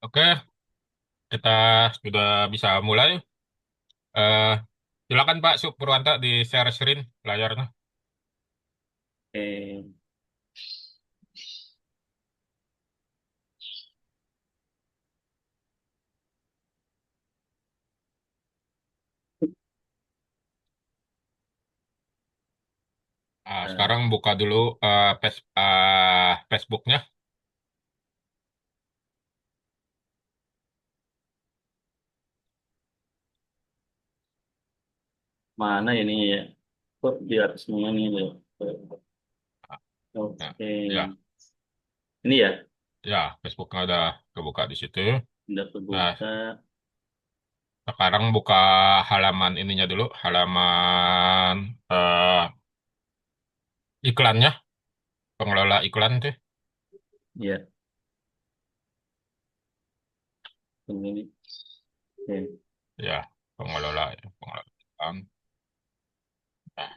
Oke, kita sudah bisa mulai. Eh, Silakan Pak Purwanto di share screen layarnya. Oke, Sekarang eh, buka dulu Facebooknya. mana ini ya? Kok di atas semua nih ya? Nah, Oke, ya, ini ya ya, Facebooknya udah kebuka di situ. udah Nah, kebuka. sekarang buka halaman ininya dulu, halaman iklannya, pengelola iklan tuh. Ya, ini. Oke. Ya, pengelola iklan. Nah,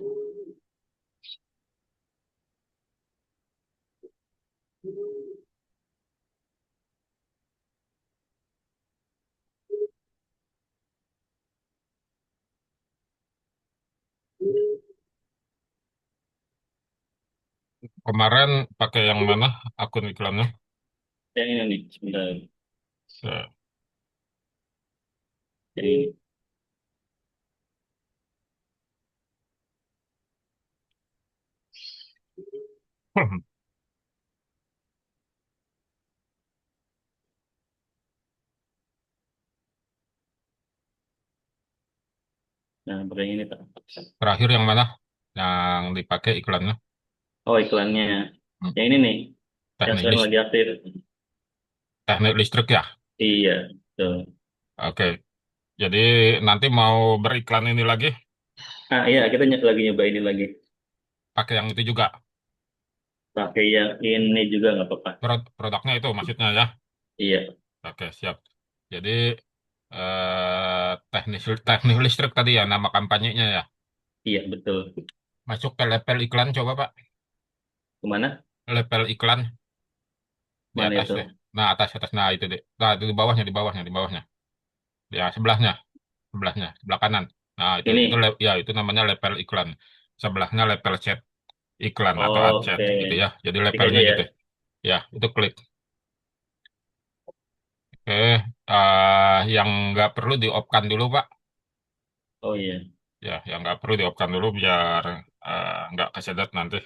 kemarin pakai yang mana akun iklannya? Yang ini nih, sebentar. Ya. Yang ini. Nah, pakai yang ini Pak. Terakhir yang mana? Yang dipakai iklannya? Oh, iklannya. Hmm. Yang ini nih, yang Teknik sekarang lis- lagi aktif. teknik listrik ya. Iya, tuh. Oke. Jadi nanti mau beriklan ini lagi Ah, iya, kita lagi nyoba ini lagi. pakai yang itu juga. Pakai yang ini juga nggak apa-apa. Produknya itu maksudnya ya. Iya, Oke, siap. Jadi teknik listrik tadi ya nama kampanyenya ya. iya betul. Masuk ke level iklan coba Pak. Kemana? Level iklan di Mana atas itu? deh. Nah, atas. Nah, itu deh. Nah, itu di bawahnya. Ya, sebelahnya, sebelah kanan. Nah, Ini. ya itu namanya level iklan. Sebelahnya level chat iklan atau ad chat Oke. gitu ya. Jadi Klik levelnya aja ya. gitu. Ya, itu klik. Oke, yang nggak perlu di-off-kan dulu, Pak. Oh iya. Ya, yang nggak perlu di-off-kan dulu biar nggak kesedot nanti.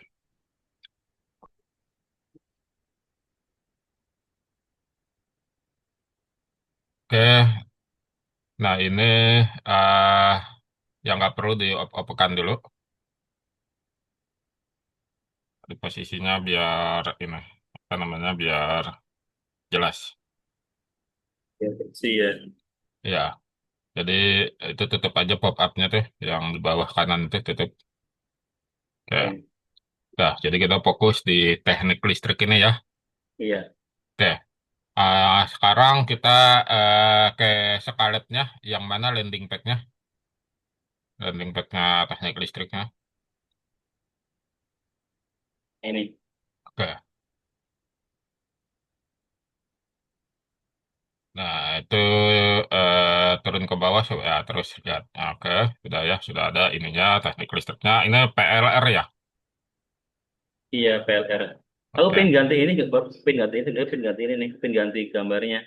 Oke, nah ini uh, yang nggak perlu di-off-kan dulu. Di posisinya biar ini, apa namanya, biar jelas. Ya, sih ya. Ya, jadi itu tutup aja pop-up-nya tuh, yang di bawah kanan itu tutup. Oke, Oke. nah, jadi kita fokus di teknik listrik ini ya. Iya. Oke. Sekarang kita ke scarletnya, yang mana landing pad-nya teknik listriknya. Ini. Oke, nah itu turun ke bawah, ya terus lihat. Oke, sudah ada ininya teknik listriknya. Ini PLR ya. Iya, PLR. Aku Oke, pengen ganti ini, pengen ganti ini, pengen ganti ini nih, pengen ganti gambarnya.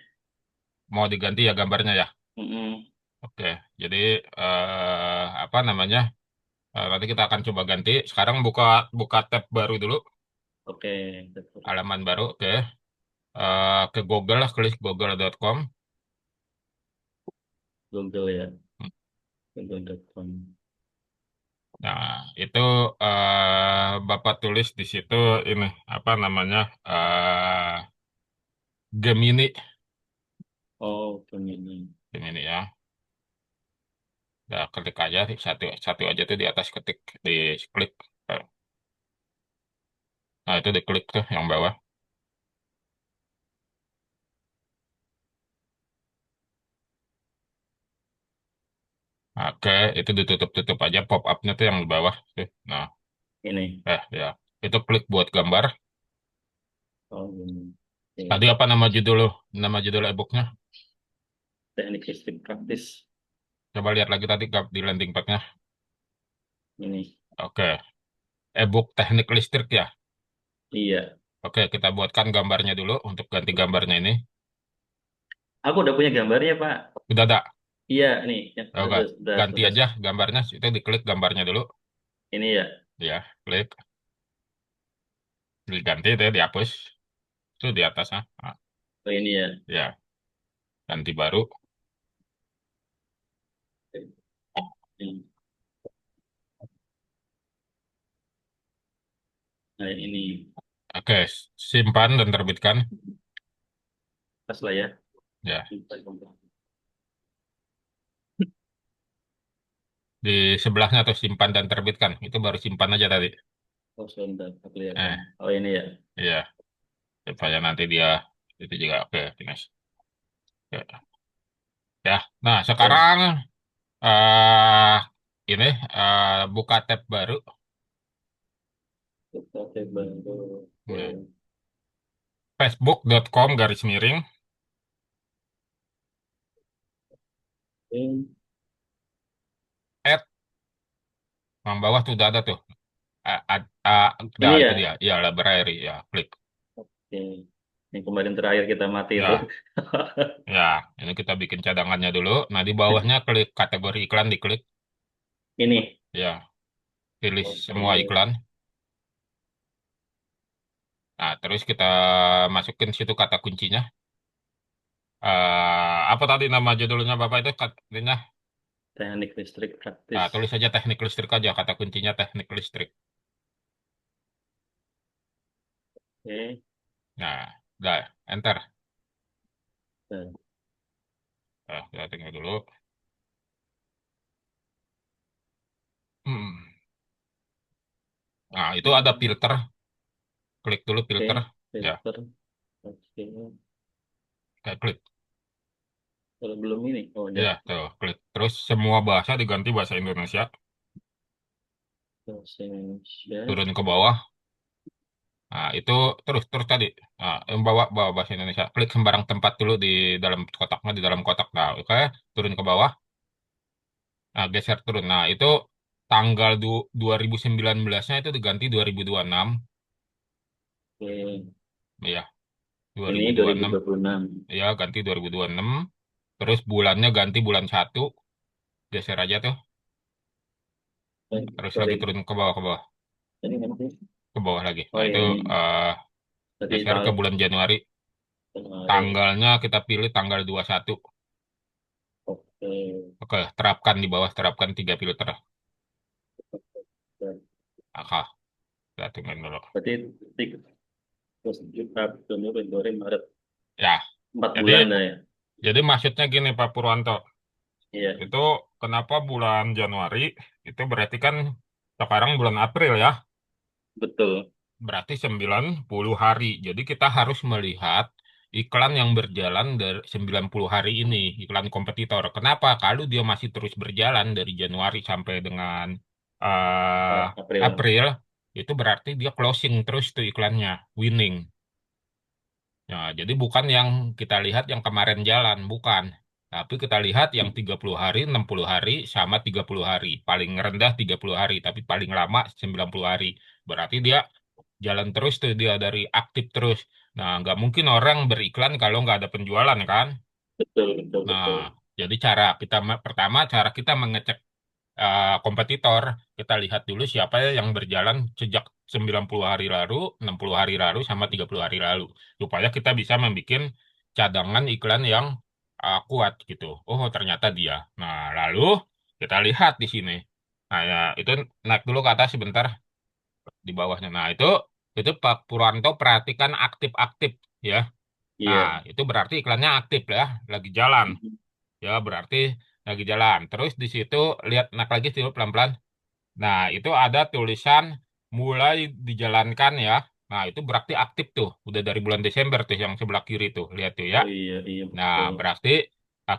mau diganti ya gambarnya ya. Mm-mm. Oke, jadi apa namanya? Nanti kita akan coba ganti. Sekarang buka buka tab baru dulu, Oke. halaman baru. Oke, ke Google lah, klik google.com. Google ya. Google.com. Nah, itu Bapak tulis di situ ini apa namanya Gemini, Oh, ini. Gemini ya. Nah, ketik aja satu satu aja tuh di atas ketik di klik. Eh, Nah, itu diklik tuh yang bawah. Oke, itu ditutup-tutup aja pop-up-nya tuh yang di bawah tuh. Nah, Ini. ya, itu klik buat gambar. Oh, ini. Tadi Oke. apa nama judul e-booknya? Teknik listrik praktis Coba lihat lagi tadi di landing pad-nya. ini. Oke, e-book teknik listrik ya. Iya. Oke, kita buatkan gambarnya dulu untuk ganti gambarnya ini. Aku udah punya gambarnya, Pak. Udah ada. Iya, nih. Ya, Oke, ganti sudah. aja gambarnya. Itu diklik gambarnya dulu. Ini ya. Ya, klik. Diganti itu ya, dihapus. Itu di atasnya. Nah, Oh, ini ya. ya, ganti baru. Ini. Nah, ini. Oke, simpan dan terbitkan. Pas lah ya. Ya, di sebelahnya atau simpan dan terbitkan. Itu baru simpan aja tadi. Oh, sebentar. Kelihatan. Eh, Oh, ini ya. iya. Supaya nanti dia itu juga oke, finish. Oke. Ya, nah Ya. sekarang eh ini buka tab baru. Kita coba dulu. Oke. Ya. Facebook.com garis miring Oke. at yang bawah tuh udah ada tuh. Udah Ini itu ya. dia. Ya, library ya, klik. Oke. Yang kemarin terakhir kita mati itu. Ya, ya. Ini kita bikin cadangannya dulu. Nah, di bawahnya klik kategori iklan diklik. Ini. Ya, pilih semua Oke. iklan. Nah, terus kita masukin situ kata kuncinya. Apa tadi nama judulnya Bapak itu katanya? Teknik listrik Nah, praktis. tulis saja teknik listrik aja, kata kuncinya teknik listrik. Oke. Nah, udah, enter. Nah, Nah, kita tunggu dulu. Hmm. Nah, itu ada filter. Klik dulu oke. filter. Ya, Filter. Oke. kayak klik. Kalau belum ini. Oh, udah. Ya, tuh, klik. Terus semua bahasa diganti bahasa Indonesia. Bahasa Indonesia. Turun ke bawah. Nah, itu terus tadi. Nah, yang bawa bahasa Indonesia. Klik sembarang tempat dulu di dalam kotaknya, di dalam kotak. Nah, oke. Turun ke bawah. Nah, geser turun. Nah, itu tanggal 2019-nya itu diganti 2026. Oke. Ya, Ini dua ribu 2026. dua puluh enam. Ya, ganti 2026. Terus bulannya ganti bulan 1. Geser aja tuh. Terus lagi Sorry. turun ke bawah. Ini nanti. Ke bawah lagi. Oh, Nah, ya itu ini. eh, Tadi geser ke tanggal bulan Januari. Januari. Tanggalnya kita pilih tanggal 21. Oke. Oke, terapkan di bawah, terapkan 3 filter. Oke, kita tungguin dulu. Berarti tiga, terus Januari, Februari, Maret. Ya, 4 bulan jadi dah ya. jadi maksudnya gini Pak Purwanto. Iya. Itu kenapa bulan Januari? Itu berarti kan sekarang bulan April ya. Betul. Berarti 90 hari. Jadi kita harus melihat iklan yang berjalan dari 90 hari ini, iklan kompetitor. Kenapa? Kalau dia masih terus berjalan dari Januari sampai dengan eh April. April, itu berarti dia closing terus tuh iklannya, winning. Ya, jadi bukan yang kita lihat yang kemarin jalan, bukan. Tapi kita lihat yang 30 hari, 60 hari, sama 30 hari. Paling rendah 30 hari, tapi paling lama 90 hari. Berarti dia jalan terus tuh dia dari aktif terus. Nah, nggak mungkin orang beriklan kalau nggak ada penjualan kan? Betul, betul, Nah, betul. jadi pertama cara kita mengecek kompetitor, kita lihat dulu siapa yang berjalan sejak 90 hari lalu, 60 hari lalu, sama 30 hari lalu. Supaya kita bisa membuat cadangan iklan yang kuat gitu. Oh, ternyata dia. Nah, lalu kita lihat di sini. Nah, ya, itu naik dulu ke atas sebentar di bawahnya. Nah, itu Pak Purwanto perhatikan aktif-aktif ya. Nah, Iya. itu berarti iklannya aktif ya, lagi jalan. Ya, berarti lagi jalan. Terus di situ lihat naik lagi sih pelan-pelan. Nah, itu ada tulisan mulai dijalankan ya. Nah, itu berarti aktif tuh. Udah dari bulan Desember tuh yang sebelah kiri tuh. Lihat tuh ya. Oh iya, iya Nah, betul. berarti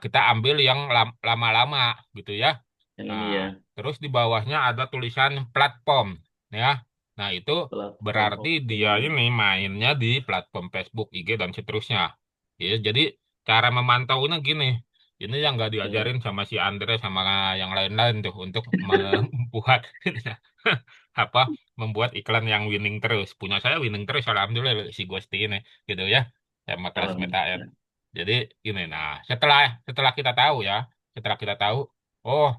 kita ambil yang lama-lama gitu ya. Yang ini Nah, ya. terus di bawahnya ada tulisan platform ya. Hmm. Nah, itu Platform, berarti oke. dia ini mainnya di platform Facebook, IG, dan seterusnya. Ya, jadi cara memantaunya gini. Ini yang nggak Oke. diajarin sama si Andre sama yang lain-lain tuh untuk membuat apa membuat iklan yang winning terus. Punya saya winning terus, alhamdulillah si Gusti ini gitu ya sama kelas Meta Ed. Alhamdulillah. Jadi ini, nah setelah setelah kita tahu ya, setelah kita tahu, oh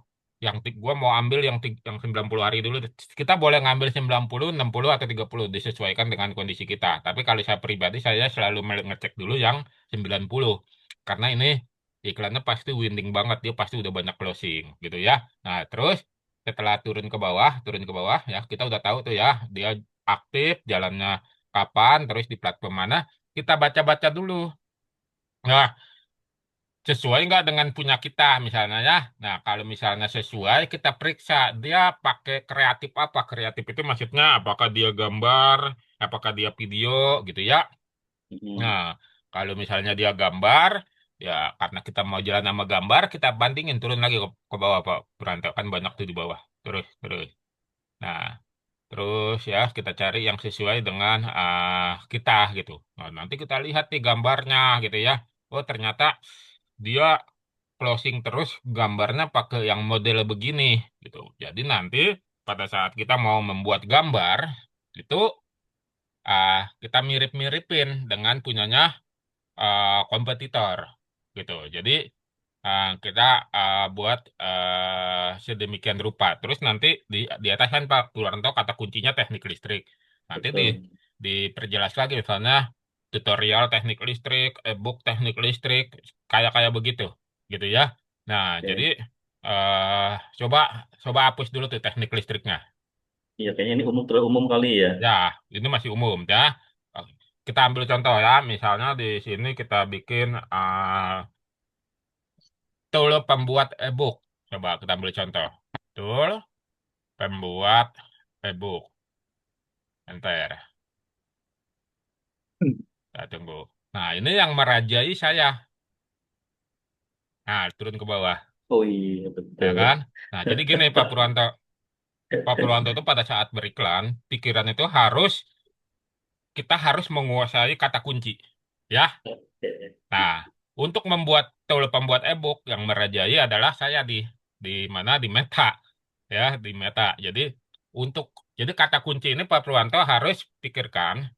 gua mau ambil yang 90 hari dulu. Kita boleh ngambil 90, 60 atau 30 disesuaikan dengan kondisi kita. Tapi kalau saya pribadi saya selalu ngecek dulu yang 90 karena ini iklannya pasti winning banget, dia pasti udah banyak closing gitu ya. Nah, terus setelah turun ke bawah ya kita udah tahu tuh ya dia aktif jalannya kapan, terus di platform mana, kita baca-baca dulu. Nah, sesuai nggak dengan punya kita misalnya ya. Nah, kalau misalnya sesuai, kita periksa dia pakai kreatif apa. Kreatif itu maksudnya apakah dia gambar, apakah dia video gitu ya. Hmm. Nah, kalau misalnya dia gambar, ya karena kita mau jalan sama gambar, kita bandingin turun lagi ke bawah Pak. Berantakan banyak tuh di bawah. Terus, terus. Nah, terus ya kita cari yang sesuai dengan kita gitu. Nah, nanti kita lihat nih gambarnya gitu ya. Oh, ternyata dia closing terus gambarnya pakai yang model begini gitu. Jadi nanti pada saat kita mau membuat gambar itu kita mirip-miripin dengan punyanya kompetitor gitu. Jadi kita buat sedemikian rupa. Terus nanti di atas kan Pak Turanto kata kuncinya teknik listrik. Nanti Betul. diperjelas lagi misalnya tutorial teknik listrik, e-book teknik listrik, kayak kayak begitu, gitu ya. Nah, jadi Oke. eh coba coba hapus dulu tuh teknik listriknya. Iya, kayaknya ini terlalu umum kali ya. Ya, ini masih umum ya. Kita ambil contoh ya, misalnya di sini kita bikin tool pembuat e-book. Coba kita ambil contoh. Tool pembuat e-book. Enter. Hmm. Kita tunggu. Nah, ini yang merajai saya. Nah, turun ke bawah. Oh iya, Ya betul. kan? Nah, jadi gini Pak Purwanto. Pak Purwanto itu pada saat beriklan, pikiran itu kita harus menguasai kata kunci. Ya. Oke. Nah, untuk membuat tool pembuat e-book yang merajai adalah saya di mana di Meta. Ya, di Meta. Untuk jadi kata kunci ini Pak Purwanto harus pikirkan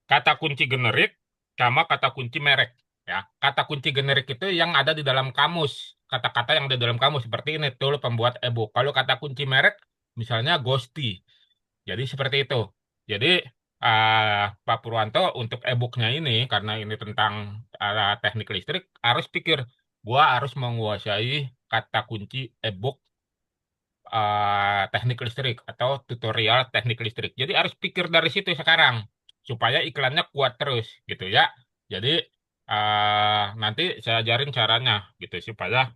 kata kunci generik sama kata kunci merek. Ya, kata kunci generik itu yang ada di dalam kamus, kata-kata yang ada di dalam kamus seperti ini tool pembuat e-book. Kalau kata kunci merek, misalnya Ghosty. Jadi seperti itu. Jadi Pak Purwanto untuk e-booknya ini karena ini tentang teknik listrik harus pikir gua harus menguasai kata kunci e-book teknik listrik atau tutorial teknik listrik. Jadi harus pikir dari situ sekarang supaya iklannya kuat terus gitu ya. Jadi nanti saya ajarin caranya gitu supaya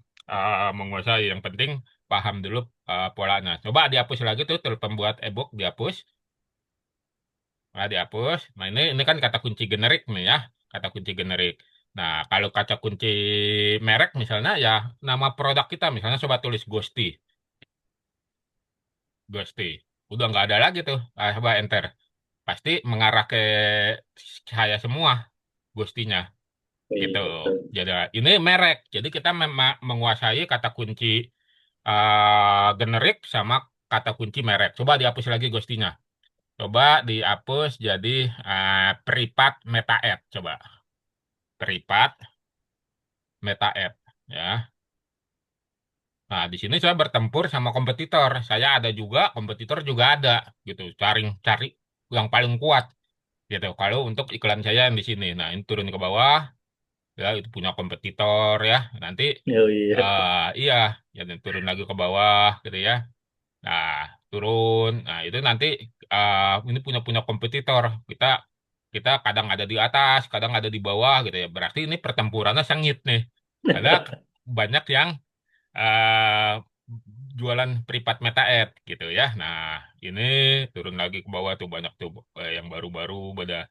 menguasai. Yang penting paham dulu polanya. Coba dihapus lagi tuh pembuat e-book dihapus. Nah, dihapus. Nah, ini kan kata kunci generik nih ya, kata kunci generik. Nah, kalau kata kunci merek misalnya ya nama produk kita misalnya coba tulis Ghosty. Ghosty. Udah nggak ada lagi tuh. Coba enter. Pasti mengarah ke saya semua Ghostinya Oh gitu. iya, betul. Jadi ini merek. Jadi kita menguasai kata kunci generik sama kata kunci merek. Coba dihapus lagi Ghostinya. Coba dihapus jadi Pripat Meta App. Coba Pripat Meta App ya. Nah, di sini saya bertempur sama kompetitor. Saya ada juga, kompetitor juga ada gitu. Cari cari yang paling kuat gitu. Kalau untuk iklan saya yang di sini, nah ini turun ke bawah, ya itu punya kompetitor ya. Nanti Oh iya. iya, ya dan turun lagi ke bawah gitu ya. Nah turun, nah itu nanti ini punya punya kompetitor. Kita kita kadang ada di atas, kadang ada di bawah gitu ya. Berarti ini pertempurannya sengit nih. Ada banyak yang eh jualan privat meta ad gitu ya. Nah ini turun lagi ke bawah tuh banyak tuh yang baru-baru pada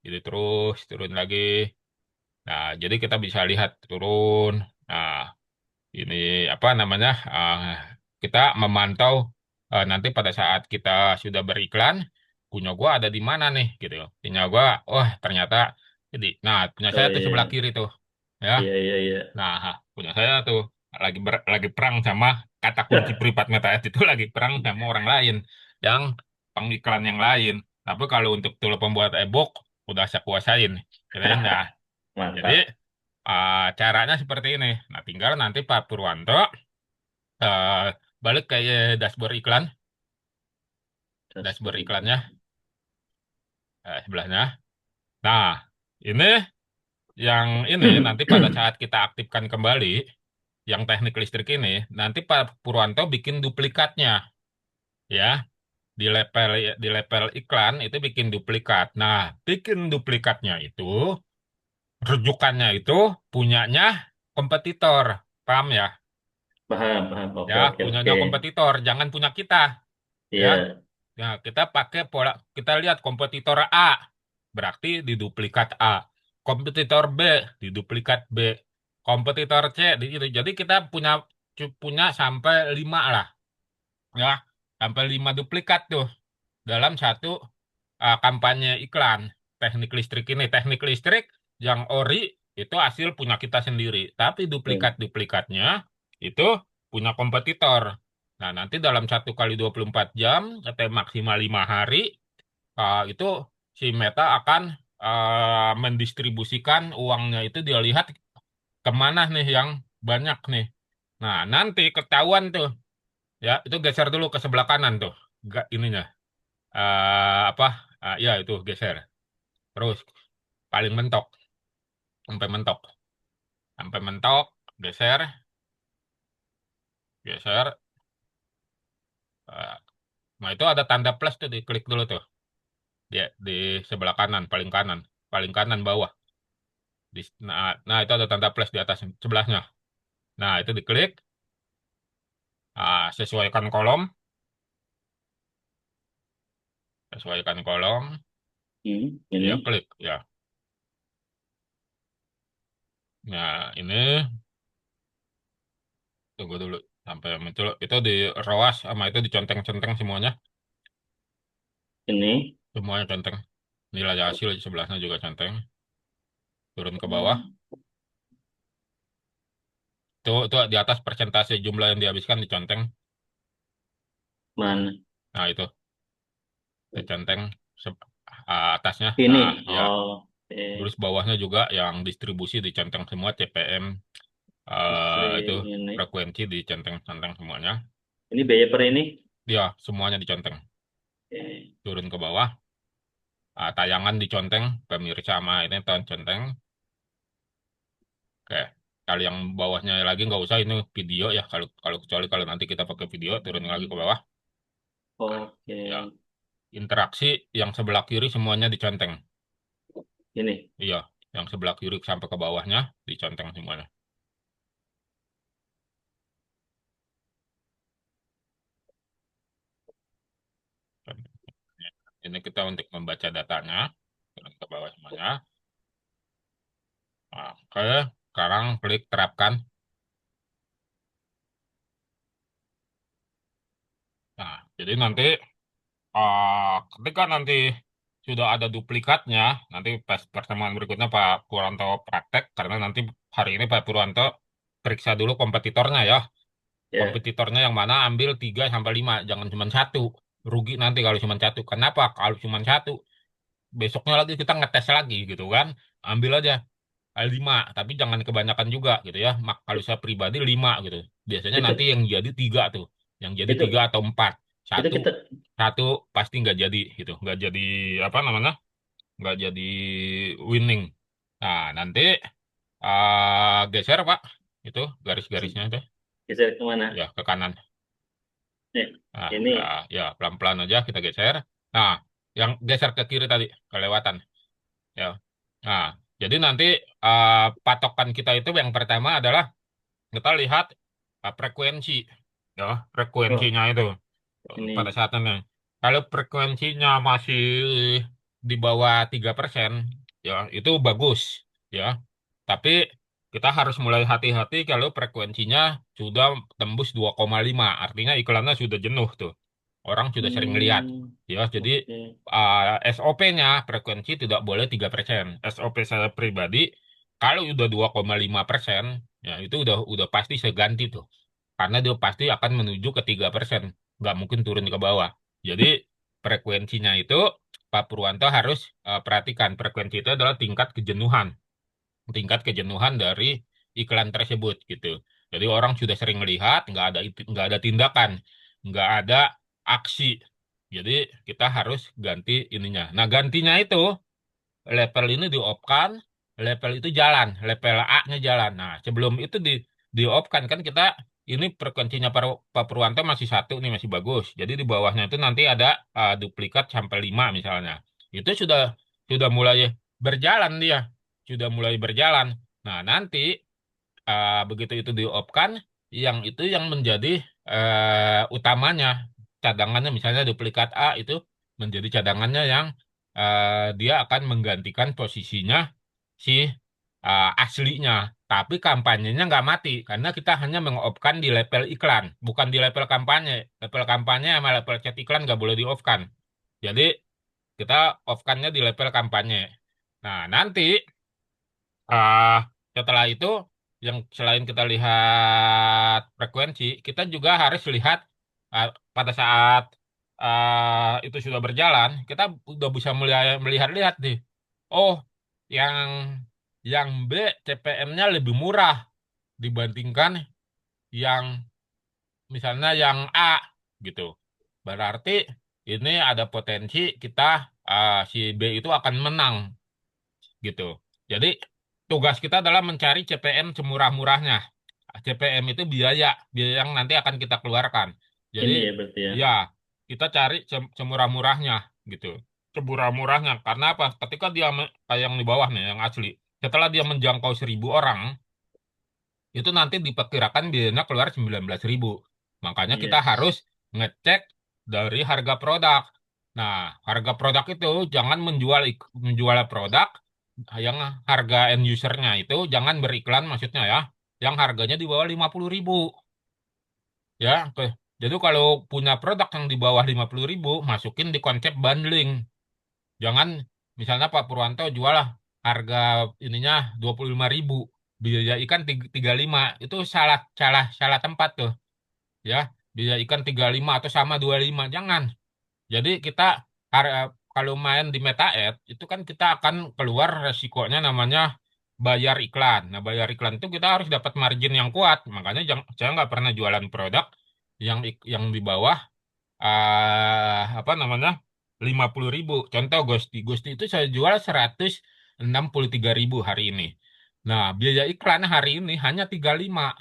jadi terus turun lagi. Nah, jadi kita bisa lihat turun. Nah, ini apa namanya? Kita memantau nanti pada saat kita sudah beriklan, punya gua ada di mana nih gitu. Punya gua, wah ternyata jadi, nah punya Oh saya tuh sebelah iya, kiri tuh, ya. iya, iya, iya. Nah, punya saya tuh lagi perang sama kata kunci privat MetaEd itu lagi perang sama orang lain yang pengiklan yang lain. Tapi kalau untuk tool pembuat e-book udah saya kuasain, gitu kan? Nah, jadi Mantap. caranya seperti ini. Nah, tinggal nanti Pak Purwanto eh, balik ke dashboard iklan, dashboard Dashboard. iklannya sebelahnya. Nah, ini yang ini nanti pada saat kita aktifkan kembali yang teknik listrik ini, nanti Pak Purwanto bikin duplikatnya, ya. Di level iklan itu bikin duplikat. Nah, bikin duplikatnya itu rujukannya itu punyanya kompetitor. Paham ya? Paham, paham. Oke, Ya, oke, punyanya oke. kompetitor, jangan punya kita, ya. Iya, Nah, kita pakai pola, kita lihat kompetitor A, berarti diduplikat A. Kompetitor B, diduplikat B. Kompetitor C, di gitu. Jadi kita punya punya sampai 5 lah, ya. Sampai 5 duplikat tuh dalam satu kampanye iklan teknik listrik ini. Teknik listrik yang ori itu hasil punya kita sendiri, tapi oke. duplikat-duplikatnya itu punya kompetitor. Nah, nanti dalam 1 kali 24 jam atau maksimal 5 hari itu si Meta akan mendistribusikan uangnya itu dia lihat kemana nih yang banyak nih. Nah, nanti ketahuan tuh, ya itu geser dulu ke sebelah kanan tuh, gak ininya apa ya itu geser terus paling mentok sampai mentok sampai mentok geser geser eh, nah itu ada tanda plus tuh diklik dulu tuh dia di sebelah kanan paling kanan bawah nah itu ada tanda plus di atas sebelahnya. Nah itu diklik, sesuaikan kolom, sesuaikan kolom, ya Ini, klik ya. Nah ini tunggu dulu sampai muncul itu di ROAS sama itu dicenteng-centeng semuanya, ini. semuanya centeng. Nilai hasil di sebelahnya juga centeng. Turun ke bawah. Hmm, Itu di atas persentase jumlah yang dihabiskan diconteng. mana? Nah, itu diconteng atasnya. Ini. Nah, ya. Oh, Terus bawahnya juga yang distribusi diconteng semua CPM itu listrik ini. frekuensi dicenteng-centeng semuanya. Ini biaya per ini. Ya, semuanya diconteng. Oke. Turun ke bawah. Tayangan diconteng, pemirsa sama ini tahun conteng. Oke. Kalau yang bawahnya lagi nggak usah ini video ya. Kalau kalau kecuali kalau nanti kita pakai video turun lagi ke bawah. Oke. Ya, interaksi yang sebelah kiri semuanya diconteng. Ini. Iya, yang sebelah kiri sampai ke bawahnya diconteng semuanya. Ini kita untuk membaca datanya, turun ke bawah semuanya. Nah, oke, sekarang klik terapkan. Nah, jadi nanti ketika nanti sudah ada duplikatnya, nanti pas pertemuan berikutnya Pak Purwanto praktek, karena nanti hari ini Pak Purwanto periksa dulu kompetitornya ya. Ya. Kompetitornya yang mana ambil 3 sampai 5, jangan cuma satu. Rugi nanti kalau cuma satu. Kenapa? Kalau cuma satu, besoknya lagi kita ngetes lagi gitu kan. Ambil aja 5, tapi jangan kebanyakan juga gitu ya. Kalau saya pribadi 5 gitu. Biasanya Itu, nanti yang jadi 3 tuh. Yang jadi itu, 3 atau 4. itu Satu, kita. satu pasti nggak jadi gitu. Nggak jadi apa namanya? Nggak jadi winning. Nah, nanti geser Pak. Itu garis-garisnya itu. Geser kemana? Ya, ke kanan. Nih, Nah, ya, ini. ya pelan-pelan aja kita geser. Nah, yang geser ke kiri tadi kelewatan. Ya. Nah, jadi nanti patokan kita itu yang pertama adalah kita lihat frekuensi, ya, Oh, frekuensinya itu pada ini. saat ini. Kalau frekuensinya masih di bawah 3%, ya itu bagus, ya. Tapi kita harus mulai hati-hati kalau frekuensinya sudah tembus 2,5, artinya iklannya sudah jenuh tuh. Orang sudah sering lihat. Hmm. Ya, jadi Oke. SOP-nya frekuensi tidak boleh 3%. SOP saya pribadi kalau udah 2,5%, ya itu udah pasti saya ganti tuh. Karena dia pasti akan menuju ke 3%. Nggak mungkin turun ke bawah. Jadi frekuensinya itu Pak Purwanto harus perhatikan. Frekuensi itu adalah tingkat kejenuhan. Tingkat kejenuhan dari iklan tersebut gitu. Jadi orang sudah sering melihat, nggak ada tindakan, nggak ada aksi. Jadi kita harus ganti ininya. Nah gantinya itu level ini di off kan, level itu jalan, level A-nya jalan. Nah, sebelum itu di off kan kita ini frekuensinya Pak Purwanto masih satu nih masih bagus. Jadi di bawahnya itu nanti ada duplikat sampai 5 misalnya. Itu sudah mulai berjalan dia, sudah mulai berjalan. Nah, nanti begitu itu di off kan, yang itu yang menjadi utamanya cadangannya misalnya duplikat A itu menjadi cadangannya yang dia akan menggantikan posisinya si aslinya. Tapi kampanyenya nggak mati karena kita hanya meng-off-kan di level iklan, bukan di level kampanye. Level kampanye sama level chat iklan nggak boleh di-off-kan. Jadi kita off-kannya di level kampanye. Nah, nanti ah, setelah itu yang selain kita lihat frekuensi, kita juga harus lihat pada saat itu sudah berjalan, kita udah bisa melihat-lihat nih. Oh, yang B CPM-nya lebih murah dibandingkan yang misalnya yang A gitu. Berarti ini ada potensi kita si B itu akan menang gitu. Jadi tugas kita adalah mencari CPM semurah-murahnya. CPM itu biaya, biaya yang nanti akan kita keluarkan. Jadi Ini ya berarti ya. ya kita cari semurah-murahnya gitu. Semurah-murahnya karena apa? Ketika dia kayak yang di bawah nih, yang asli. Setelah dia menjangkau 1.000 orang, itu nanti diperkirakan biayanya keluar 19.000. Makanya kita Yes. harus ngecek dari harga produk. Nah, harga produk itu jangan menjual produk yang harga end usernya itu jangan beriklan maksudnya ya, yang harganya di bawah 50.000 ya. Oke. Jadi kalau punya produk yang di bawah 50.000 masukin di konsep bundling. Jangan misalnya Pak Purwanto jual harga ininya 25.000, biaya ikan 35, itu salah salah salah tempat tuh ya. Biaya ikan 35 atau sama 25, jangan. Jadi kita kalau main di Meta Ads itu kan kita akan keluar resikonya namanya bayar iklan. Nah, bayar iklan itu kita harus dapat margin yang kuat. Makanya saya nggak pernah jualan produk yang di bawah apa namanya 50.000. Contoh Ghosty. Ghosty itu saya jual 163.000 hari ini. Nah, biaya iklan hari ini hanya 35.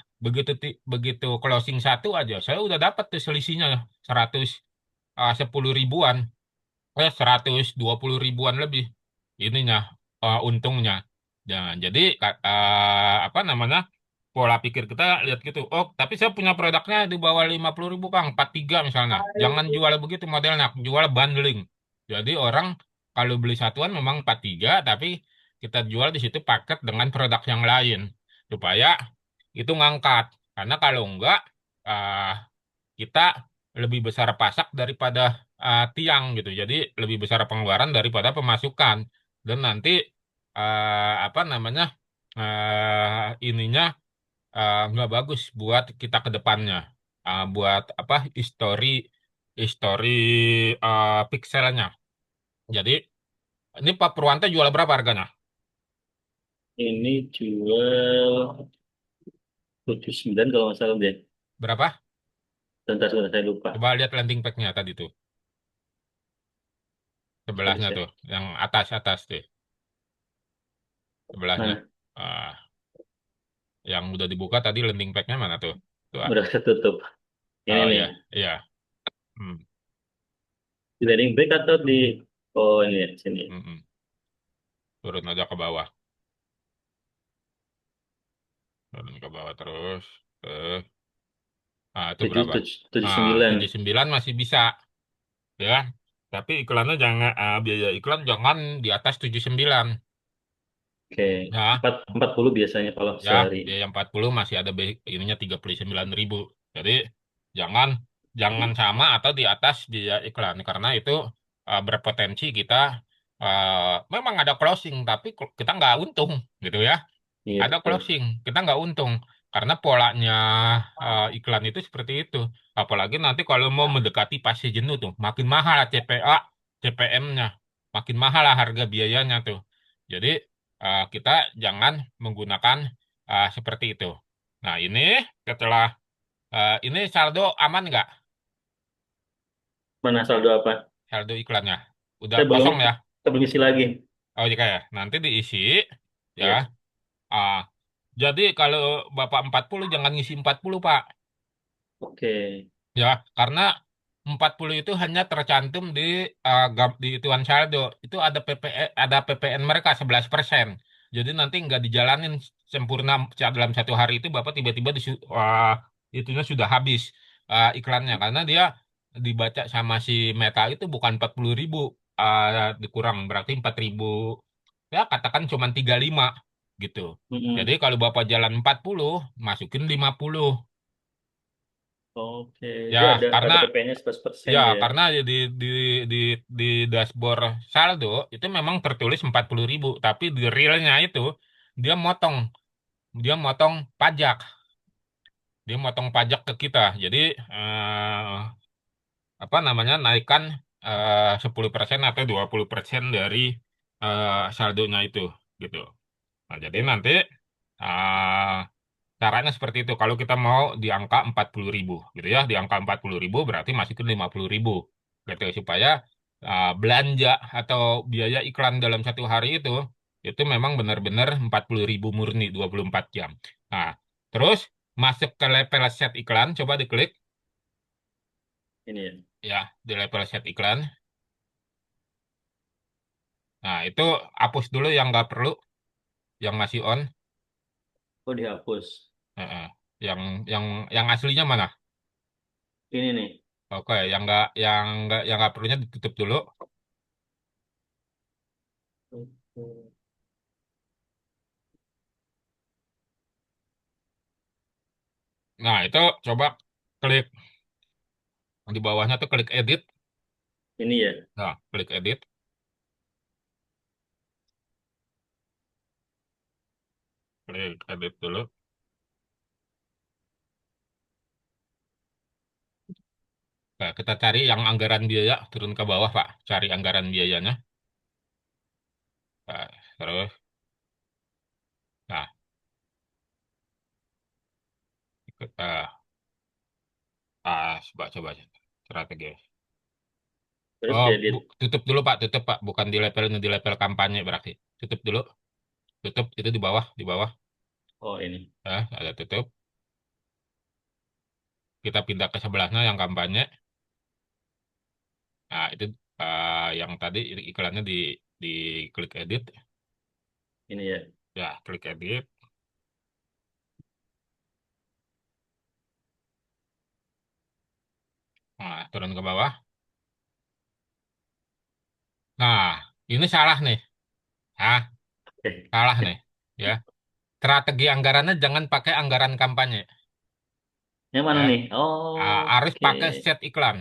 Begitu closing satu aja, saya udah dapat tuh selisihnya 110 ribuan, 120 ribuan lebih ininya untungnya. Nah, jadi apa namanya pola pikir kita lihat gitu. Oh, tapi saya punya produknya di bawah 50.000 Bang, 43 misalnya. Jangan jual begitu modelnya, jual bundling. Jadi orang kalau beli satuan memang 43, tapi kita jual di situ paket dengan produk yang lain supaya itu ngangkat. Karena kalau enggak ah, kita lebih besar pasak daripada tiang gitu. Jadi lebih besar pengeluaran daripada pemasukan. Dan nanti apa namanya ininya nggak bagus buat kita ke depannya. Buat apa histori pikselnya. Jadi ini Pak Purwanto jual berapa harganya? Ini jual 79 kalau nggak salah deh. Berapa? Bentar, sebentar, saya lupa. Coba lihat landing page-nya tadi tuh. Sorry, Sebelahnya tuh, saya. yang atas-atas tuh, sebelahnya. Mana? Ah, yang udah dibuka tadi landing page-nya mana tuh? Tuh. Udah ketutup. Ini Oh nih. ya, iya. Hmm, Di landing back atau di... Oh, ini ya, sini. hmm, hmm. Turun aja ke bawah. Turun ke bawah terus. Eh, itu Tujuh, berapa? tujuh, tujuh Ah, sembilan. 79 masih bisa, ya. Tapi iklannya jangan, biaya iklan jangan di atas 79. Oke. Ya, 40 biasanya kalau ya, sehari. biaya 40 masih ada ininya 39.000. Jadi, jangan. jangan sama atau di atas biaya iklan karena itu berpotensi kita memang ada closing tapi kita nggak untung gitu ya. Iya Ada betul. closing, kita nggak untung karena polanya iklan itu seperti itu. Apalagi nanti kalau mau mendekati fase jenuh tuh, makin mahal CPA, CPM-nya, makin mahal lah harga biayanya tuh. Jadi kita jangan menggunakan seperti itu. Nah ini setelah ini saldo aman nggak? Mana saldo apa? Saldo iklannya udah Saya belum kosong ya? saya belum isi lagi. Oh jika ya, nanti diisi ya. Iya. Ah, jadi kalau Bapak 40 jangan ngisi 40 Pak. Oke. Ya, karena 40 itu hanya tercantum di di ituan saldo. Itu ada ada PPN mereka 11%. Jadi nanti nggak dijalanin sempurna dalam satu hari itu Bapak tiba-tiba itunya sudah habis iklannya karena dia dibaca sama si Meta itu bukan 40.000 dikurang berarti 4.000 ya katakan cuma 35 gitu. Jadi Mm-mm. kalau Bapak jalan 40 masukin 50. Oke. Ya, Dia karena ada PP-nya 11% ya, dia. karena di di di di dashboard saldo itu memang tertulis 40.000, tapi di realnya itu dia motong, dia motong pajak, dia motong pajak ke kita. Jadi apa namanya naikkan 10% atau 20% dari saldonya itu, gitu. Nah, jadi Oke. nanti eh, caranya seperti itu. Kalau kita mau di angka 40.000, gitu ya, di angka 40.000 berarti masukin 50.000, gitu supaya belanja atau biaya iklan dalam satu hari itu memang benar-benar 40.000 murni 24 jam. Nah, terus masuk ke level set iklan, coba diklik Ini ya. ya di level set iklan. Nah, itu hapus dulu yang nggak perlu, yang masih on. Oh dihapus. Eh, eh. Yang yang yang aslinya mana? Ini nih. Oke, yang nggak perlunya ditutup dulu. Oke. Nah, itu coba klik di bawahnya tuh klik edit. Ini ya. Nah, klik edit. Klik edit dulu. Nah, kita cari yang anggaran biaya, turun ke bawah, Pak. Cari anggaran biayanya. Nah, terus, nah, ikut, coba, strategi. Terus Oh, diedit. tutup dulu, Pak. Tutup, Pak. Bukan di level ini, di level kampanye berarti. Tutup dulu. Tutup, itu di bawah, di bawah. Oh ini. Ada tutup. Kita pindah ke sebelahnya yang kampanye. Nah, itu yang tadi iklannya di klik edit. Ini ya. Ya, klik edit. Nah, turun ke bawah. Nah, ini salah nih. Ah, Oke. salah nih. Ya, strategi anggarannya jangan pakai anggaran kampanye. Yang mana Ya, nih? Oh, harus oke. pakai set iklan.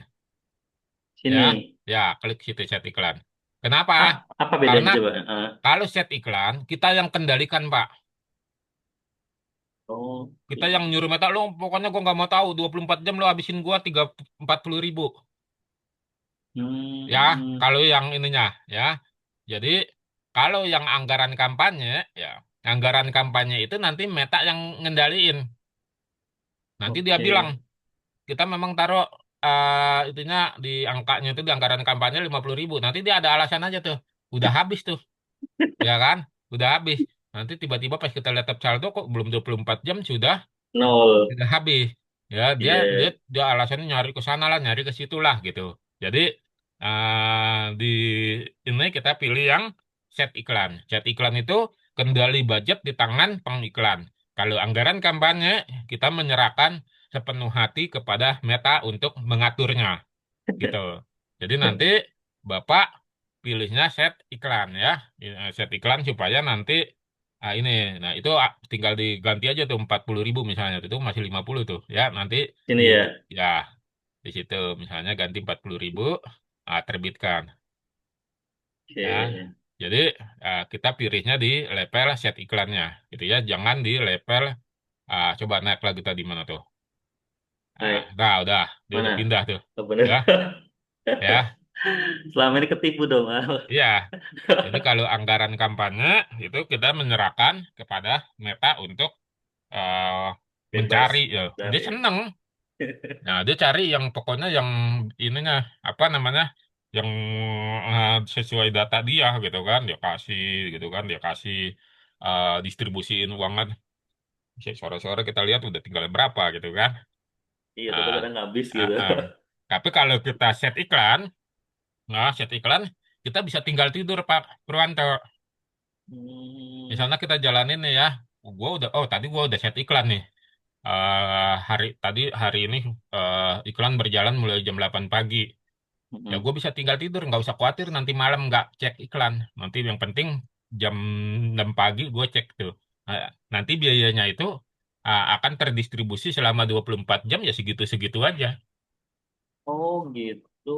Ya, Sini. ya, klik situ set iklan. Kenapa? Ah, apa bedanya Karena coba? kalau set iklan, kita yang kendalikan, Pak. Oh, Kita yang iya. nyuruh meta, lo pokoknya gua nggak mau tahu. 24 jam lo habisin gua 40.000. Ya, Hmm, kalau yang ininya, ya. Jadi, kalau yang anggaran kampanye, ya, anggaran kampanye itu nanti meta yang ngendaliin. Nanti dia bilang, oke. kita memang taruh itunya di angkanya itu di anggaran kampanye 50.000. Nanti dia ada alasan aja tuh. Udah habis tuh, ya kan? Udah habis. Nanti tiba-tiba pas kita lihat tab saldo kok belum 24 jam Nol. sudah habis. Ya, dia dia Iya. dia alasannya nyari ke sana lah, nyari ke situ lah gitu. Jadi di ini kita pilih yang set iklan. Set iklan itu kendali budget di tangan pengiklan. Kalau anggaran kampanye kita menyerahkan sepenuh hati kepada Meta untuk mengaturnya gitu. Jadi nanti Bapak pilihnya set iklan ya. Set iklan supaya nanti ini, nah itu tinggal diganti aja tuh 40.000 misalnya, itu masih 50 tuh ya nanti Ini di ya. ya Di situ misalnya ganti 40.000, terbitkan. Ya, Oke. jadi kita pilihnya di level set iklannya, gitu ya. Jangan di level coba naik lagi tadi mana tuh? Hai, Udah, dia udah mana? pindah tuh, Oh, bener. ya, ya, Selama ini ketipu dong. iya. Jadi kalau anggaran kampanye itu kita menyerahkan kepada Meta untuk eh, mencari, Bebas ya. Dia dari. seneng. Nah, dia cari yang pokoknya yang ininya apa namanya? Yang sesuai data dia gitu kan. Dia kasih gitu kan, dia kasih distribusiin uangan. Sore-sore kita lihat udah tinggal berapa gitu kan. Iya, tapi Ah, kadang habis ah, gitu. ah. Tapi kalau kita set iklan, nah set iklan kita bisa tinggal tidur Pak Purwanto. Hmm, Misalnya kita jalanin nih ya, tadi gua udah set iklan nih. Hari ini iklan berjalan mulai jam 8 pagi. Ya mm-mm. gue bisa tinggal tidur, nggak usah khawatir nanti malam nggak cek iklan. Nanti yang penting jam 6 pagi gue cek tuh. Nanti biayanya itu akan terdistribusi selama 24 jam ya segitu-segitu aja. Oh gitu.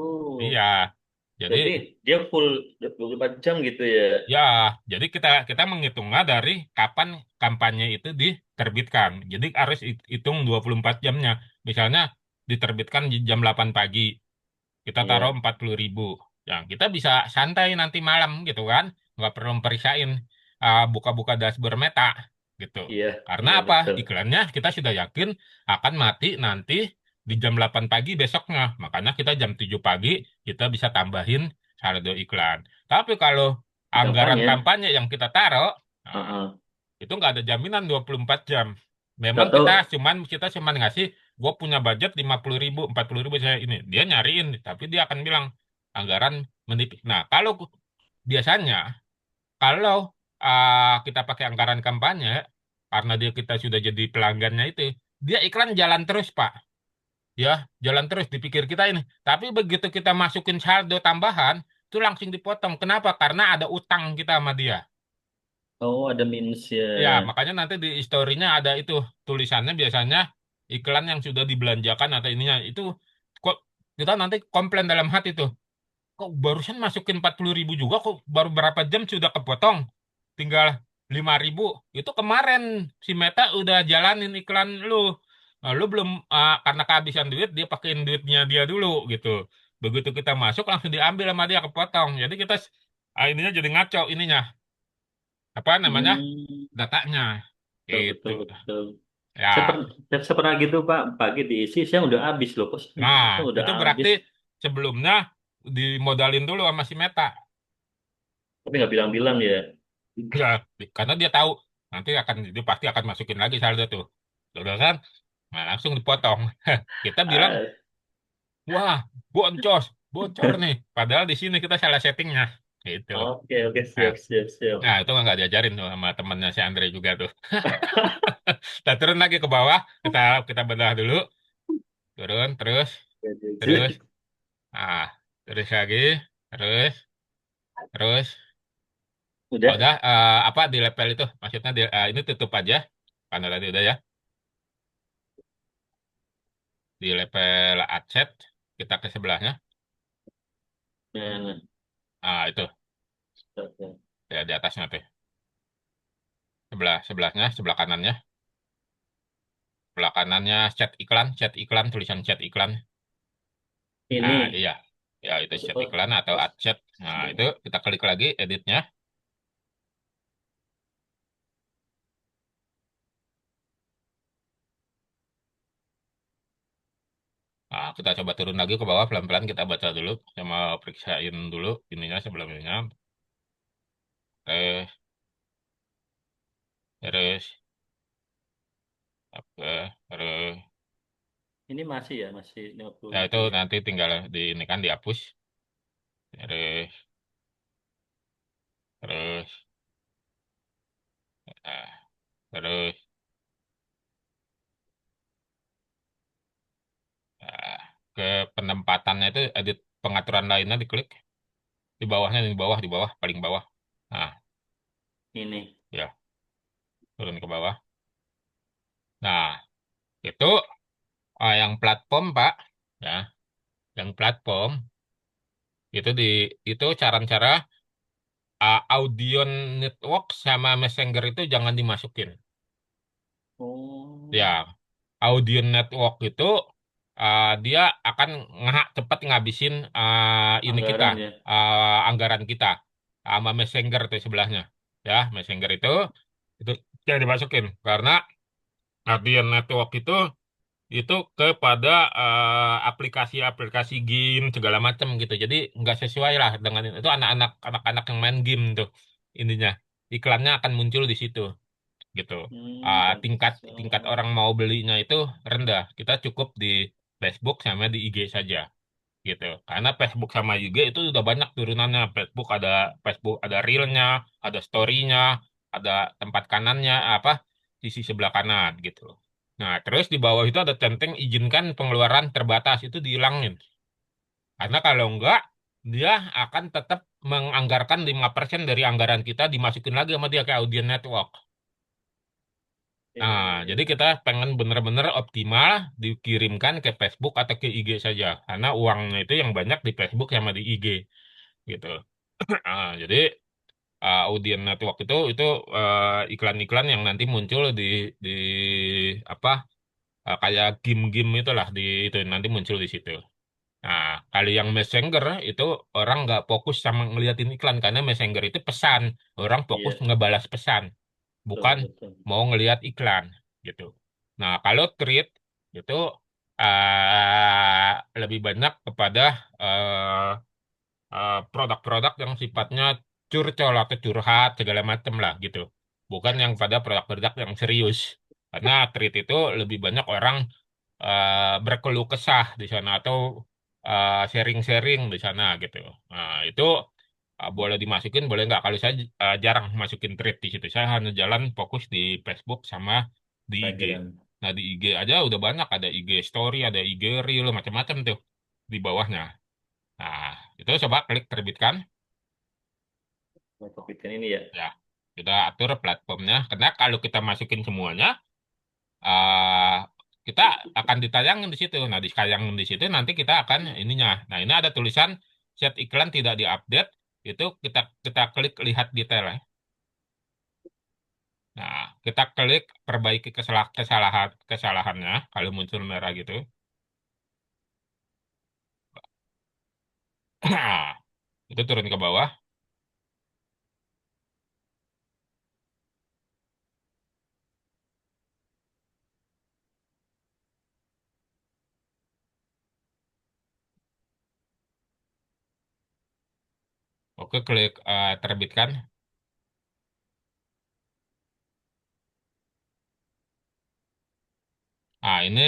Iya, jadi Berarti dia full 24 jam gitu ya? ya, jadi kita kita menghitungnya dari kapan kampanye itu diterbitkan. Jadi harus hitung 24 jamnya. Misalnya diterbitkan di jam 8 pagi. Kita taruh Iya, 40.000. Ya, kita bisa santai nanti malam gitu kan. Nggak perlu periksain buka-buka dashboard Meta gitu. iya, Karena iya apa? betul. Iklannya kita sudah yakin akan mati nanti di jam 8 pagi besoknya. Makanya kita jam 7 pagi kita bisa tambahin saldo iklan. Tapi kalau Di anggaran kampanye. kampanye yang kita taruh, nah, Heeh. itu nggak ada jaminan 24 jam. Memang Tahu-tahu, kita cuman ngasih, gue punya budget 50.000, 40.000 saya ini. Dia nyariin, tapi dia akan bilang anggaran menipis. Nah, biasanya kalau kita pakai anggaran kampanye, karena kita sudah jadi pelanggannya itu, dia iklan jalan terus, Pak. Ya, jalan terus dipikir kita ini. Tapi begitu kita masukin saldo tambahan, itu langsung dipotong. Kenapa? Karena ada utang kita sama dia. oh ada minus ya. Ya, makanya nanti di historinya ada itu tulisannya biasanya iklan yang sudah dibelanjakan atau ininya itu kok kita nanti komplain dalam hati tuh. Kok barusan masukin 40.000 juga kok baru berapa jam sudah kepotong? Tinggal 5.000. Itu kemarin si Meta udah jalanin iklan lu. Nah, lu belum karena kehabisan duit dia pakein duitnya dia dulu gitu. Begitu kita masuk langsung diambil sama dia kepotong. Jadi kita ininya jadi ngaco ininya. Apa namanya? Hmm, Datanya. betul, Gitu. betul, betul. Ya, Saya pernah gitu Pak, pagi diisi, saya udah habis loh. Kok nah saya udah itu berarti habis, sebelumnya dimodalin dulu sama si Meta. tapi nggak bilang-bilang ya. Ya, karena dia tahu dia pasti akan masukin lagi saldo tuh. Udah kan? Nah, langsung dipotong. Kita bilang, Ah, wah, boncos, bocor nih. Padahal di sini kita salah settingnya. Gitu. oke, oke, Nah, siap, siap, siap. nah, itu nggak diajarin tuh sama temennya si Andre juga tuh. Kita turun lagi ke bawah, kita kita bedah dulu, turun, terus, terus, ah, terus lagi, terus, terus. Oh, Udah, udah, apa di level itu? Maksudnya ini tutup aja, karena tadi udah ya. Di level adset, kita ke sebelahnya. nah, nah. Itu, Oke. ya di atasnya tuh. Sebelahnya, sebelah kanannya. Sebelah kanannya chat iklan, tulisan chat iklan. Ini, Iya. Ya, itu chat oh, iklan atau oh, ad chat. Nah, itu kita klik lagi editnya. Nah, kita coba turun lagi ke bawah pelan-pelan kita baca dulu sama periksain dulu ininya sebelumnya. Eh, terus apa? Terus ini masih ya, masih lima puluh ya ribu itu ya. nanti tinggal di ini kan dihapus. Terus terus ah, terus ah, ke penempatannya itu edit pengaturan lainnya diklik di bawahnya di bawah paling bawah. Nah, Ini, ya turun ke bawah. Nah, itu yang platform Pak. Ya. Yang platform itu itu cara-cara audio network sama messenger itu jangan dimasukin. Ya, Oh, audio network itu dia akan cepat ngabisin ini kita anggaran ya. anggaran kita sama messenger itu sebelahnya. Ya, messenger itu jangan dimasukin karena audio network itu kepada aplikasi-aplikasi game segala macam gitu. Jadi nggak sesuai lah dengan itu anak-anak yang main game tuh intinya iklannya akan muncul di situ gitu. Tingkat tingkat Pantesan. orang mau belinya itu rendah. Kita cukup di Facebook sama di IG saja gitu. Karena Facebook sama IG itu udah banyak turunannya. Facebook ada Reel-nya, ada Story-nya, ada tempat kanannya apa sisi sebelah kanan gitu. Nah, terus di bawah itu ada centang izinkan pengeluaran terbatas itu dihilangin. Karena kalau enggak dia akan tetap menganggarkan 5% dari anggaran kita dimasukin lagi sama dia ke audience network. Nah, jadi Eh, kita pengen bener-bener optimal dikirimkan ke Facebook atau ke IG saja. Karena uangnya itu yang banyak di Facebook sama di IG gitu. Jadi audience network itu iklan-iklan yang nanti muncul di apa kayak game-game itulah di itu nanti muncul di situ. Nah, kali yang Messenger itu orang nggak fokus sama ngeliatin iklan karena Messenger itu pesan, orang fokus iya, ngebalas pesan bukan betul, betul. mau ngelihat iklan gitu. Nah, kalau treat itu lebih banyak kepada eh, produk-produk yang sifatnya curcol atau curhat segala macam lah gitu. Bukan yang pada produk-produk yang serius. Karena treat itu lebih banyak orang berkeluh kesah di sana atau sharing-sharing di sana gitu. Nah, itu boleh dimasukin, boleh nggak? Kalau saya jarang masukin thread di situ. Saya hanya jalan fokus di Facebook sama di IG. Instagram. Nah, di IG aja udah banyak. Ada IG Story, ada IG Reel, macam-macam tuh di bawahnya. Nah, itu coba klik terbitkan. Nah, Covid ini ya. Ya, kita atur platformnya. Karena kalau kita masukin semuanya, eh kita akan ditayangin di situ. Nah, ditayangin di situ nanti kita akan ininya. Nah, ini ada tulisan set iklan tidak diupdate. Itu kita kita klik lihat detail ya. Nah, kita klik perbaiki kesalahannya kalau muncul merah gitu. Nah, itu turun ke bawah. Oke, klik terbitkan. Nah, ini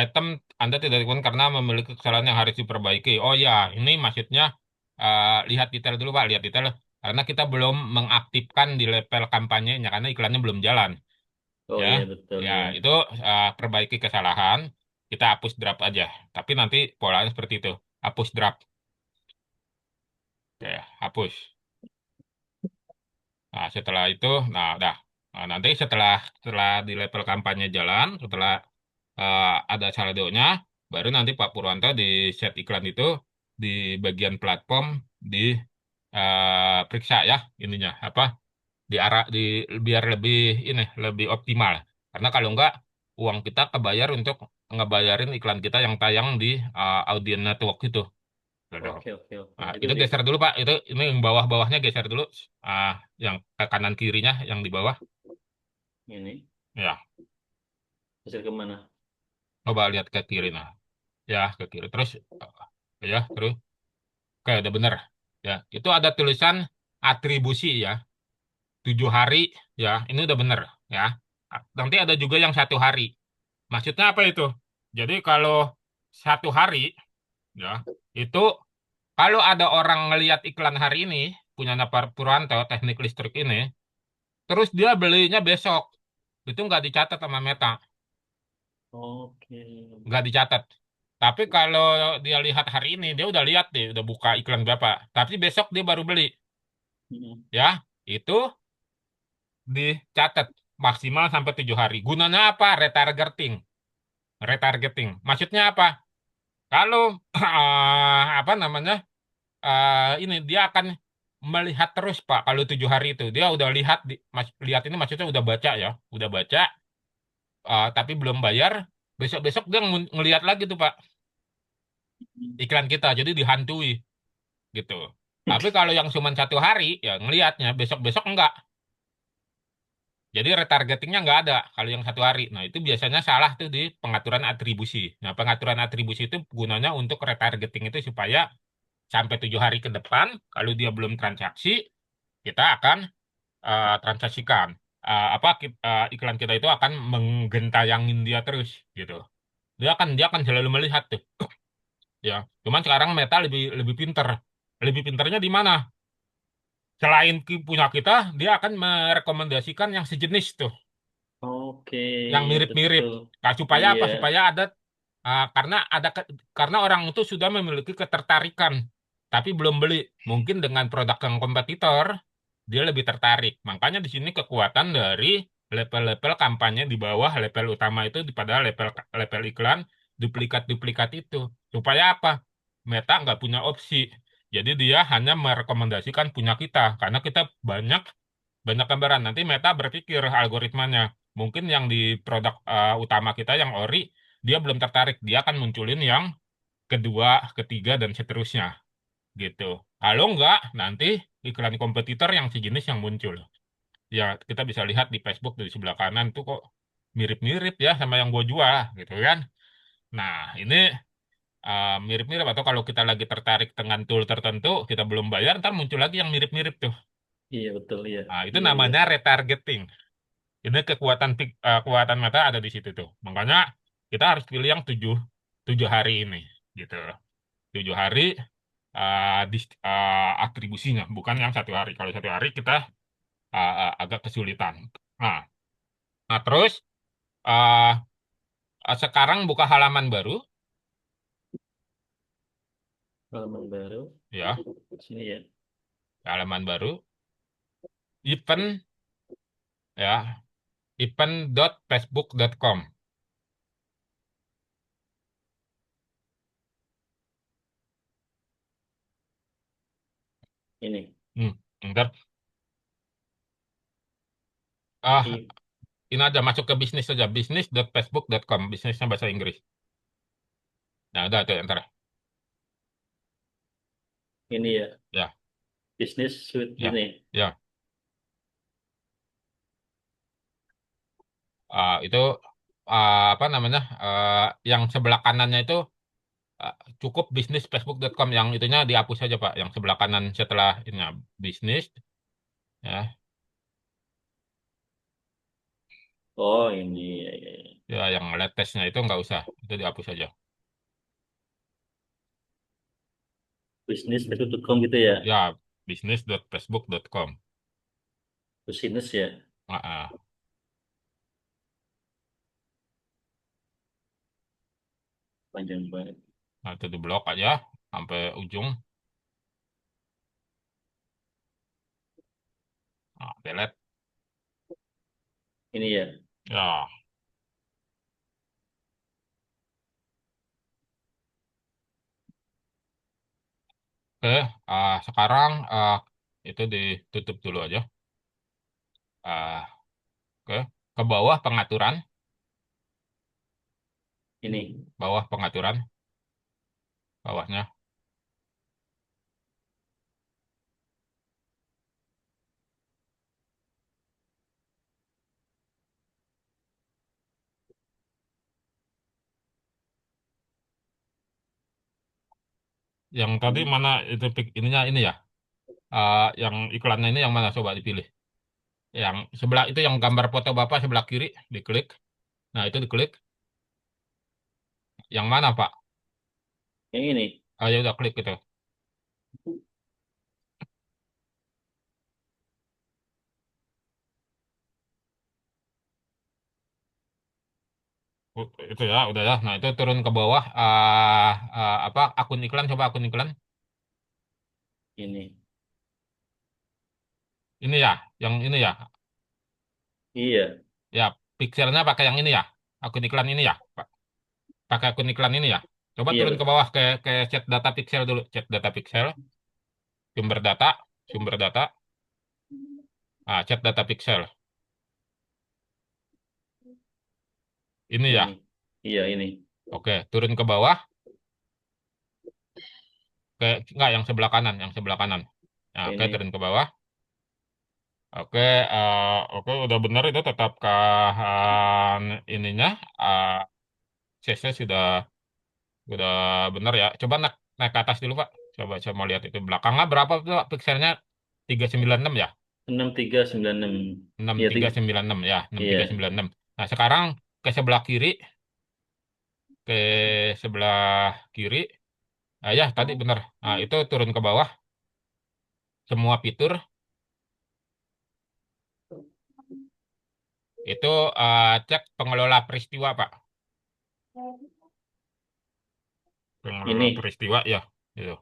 item Anda tidak ditemukan karena memiliki kesalahan yang harus diperbaiki. Oh ya, ini maksudnya lihat detail dulu Pak, lihat detail. Karena kita belum mengaktifkan di level kampanyenya karena iklannya belum jalan. Oh Ya, iya betul ya ya. itu perbaiki kesalahan. Kita hapus draft aja. Tapi nanti polanya seperti itu. Hapus draft. Ya, hapus. Nah, setelah itu, nah udah. Nah, nanti setelah di level kampanye jalan, setelah ada saldonya, baru nanti Pak Purwanto di set iklan itu di bagian platform di periksa ya ininya apa diarah di biar lebih ini lebih optimal. Karena kalau enggak uang kita kebayar untuk ngebayarin iklan kita yang tayang di audience network itu. Gitu. Oke oke oke. Nah, Itu itu di geser dulu Pak. Itu ini yang bawah-bawahnya geser dulu. Ah, yang ke kanan kirinya yang di bawah. ini Ya, hasil kemana? coba lihat ke kiri nah. Ya, ke kiri terus ya, terus oke, udah bener. Ya, itu ada tulisan atribusi ya. 7 hari ya, ini udah bener ya. Nanti ada juga yang 1 hari. Maksudnya apa itu? Jadi kalau 1 hari ya, itu kalau ada orang ngelihat iklan hari ini punya Napar Purwanto teknik listrik ini, terus dia belinya besok, itu nggak dicatat sama Meta, Oke. nggak dicatat. Tapi kalau dia lihat hari ini, dia udah lihat deh, udah buka iklan berapa. Tapi besok dia baru beli, Mm. ya, itu dicatat maksimal sampai 7 hari. Gunanya apa? Retargeting. Retargeting. Maksudnya apa? Kalau apa namanya ini dia akan melihat terus Pak. Kalau 7 hari itu dia udah lihat lihat ini maksudnya udah baca ya, udah baca tapi belum bayar. Besok-besok dia ngelihat lagi tuh Pak iklan kita. Jadi dihantui gitu. Tapi kalau yang cuma 1 hari ya ngelihatnya besok-besok enggak. Jadi retargetingnya nggak ada kalau yang 1 hari. Nah itu biasanya salah tuh di pengaturan atribusi. Nah pengaturan atribusi itu gunanya untuk retargeting itu supaya sampai 7 hari ke depan kalau dia belum transaksi kita akan transaksikan. Iklan kita itu akan menggentayangin dia terus gitu. Dia akan selalu melihat tuh. Ya, cuman sekarang Meta lebih lebih pinter. Lebih pinternya di mana? Selain punya kita, dia akan merekomendasikan yang sejenis tuh, Oke, yang mirip-mirip. betul. Nah, supaya Iya. apa? Supaya ada karena karena orang itu sudah memiliki ketertarikan, tapi belum beli. Mungkin dengan produk yang kompetitor dia lebih tertarik. Makanya di sini kekuatan dari level-level kampanye di bawah level utama itu pada level level iklan duplikat-duplikat itu. Supaya apa? Meta nggak punya opsi. Jadi dia hanya merekomendasikan punya kita karena kita banyak banyak gambaran. Nanti Meta berpikir algoritmanya. Mungkin yang di produk utama kita yang ori dia belum tertarik. Dia akan munculin yang kedua, ketiga dan seterusnya gitu. Kalau enggak, nanti iklan kompetitor yang sejenis yang muncul. Ya, kita bisa lihat di Facebook di sebelah kanan tuh kok mirip-mirip ya sama yang gue jual gitu kan. Nah, ini mirip-mirip atau kalau kita lagi tertarik dengan tool tertentu, kita belum bayar, ntar muncul lagi yang mirip-mirip tuh. Iya, betul. Iya. Nah, itu Iya, iya. namanya retargeting. Ini kekuatan mata ada di situ tuh. Makanya kita harus pilih yang 7 hari ini gitu. 7 hari atribusinya, bukan yang 1 hari. Kalau 1 hari kita agak kesulitan. Nah, nah terus uh, sekarang buka halaman baru, Halaman baru. ya, Sini ya. halaman baru, event, ya, event.facebook.com. Ini. Ntar, ah I- ini aja masuk ke bisnis saja, bisnis.facebook.com, bisnisnya bahasa Inggris. Nah, udah tuh ntar, Ini ya. ya, Bisnis suite ya, ini. ya. Itu apa namanya? Yang sebelah kanannya itu uh, cukup bisnis facebook.com yang itunya dihapus saja Pak. Yang sebelah kanan setelah ini bisnis ya, Oh, ini. Ya, ya, ya. ya yang latestnya itu nggak usah, itu dihapus saja. Bisnis itu.com gitu ya. Ya, bisnis.facebook.com. Bisnis ya. Ah, ah. Panjang banget. Nah, itu di blok aja sampai ujung. Nah, delete. Ini ya. Ya, oke. Sekarang itu ditutup dulu aja. Ah, oke. Ke bawah pengaturan, Ini. bawah pengaturan, bawahnya. Yang tadi Ini. mana itu ininya ini ya? Yang iklannya ini yang mana coba dipilih? Yang sebelah itu yang gambar foto Bapak sebelah kiri, diklik. Nah, itu diklik. Yang mana, Pak? Yang ini. Ya udah klik gitu. Itu ya, udah ya. Nah, itu turun ke bawah apa akun iklan coba akun iklan. Ini. Ini ya, yang ini ya. Iya. Ya, pixelnya pakai yang ini ya. Akun iklan ini ya, Pak. Pakai akun iklan ini ya. Coba Iya turun ke betul. bawah ke chat data pixel dulu, chat data pixel, sumber data, sumber data, ah chat data pixel. Ini ya. Ini. Iya ini. Oke, turun ke bawah ke enggak yang sebelah kanan, yang sebelah kanan. Nah, oke, Ini. turun ke bawah. Oke, oke udah benar itu tetapkah ininya CC sudah benar ya. Coba naik naik ke atas dulu, Pak. Coba saya mau lihat itu belakangnya berapa tuh Pak, pikselnya 396 ya? 6396. Iya 6396 ya, enam iya. tiga sembilan enam. Nah, sekarang ke sebelah kiri, ke sebelah kiri. Ya, tadi benar. Nah, itu turun ke bawah semua fitur itu cek pengelola peristiwa, Pak. Pengelola Ini. peristiwa ya. Itu.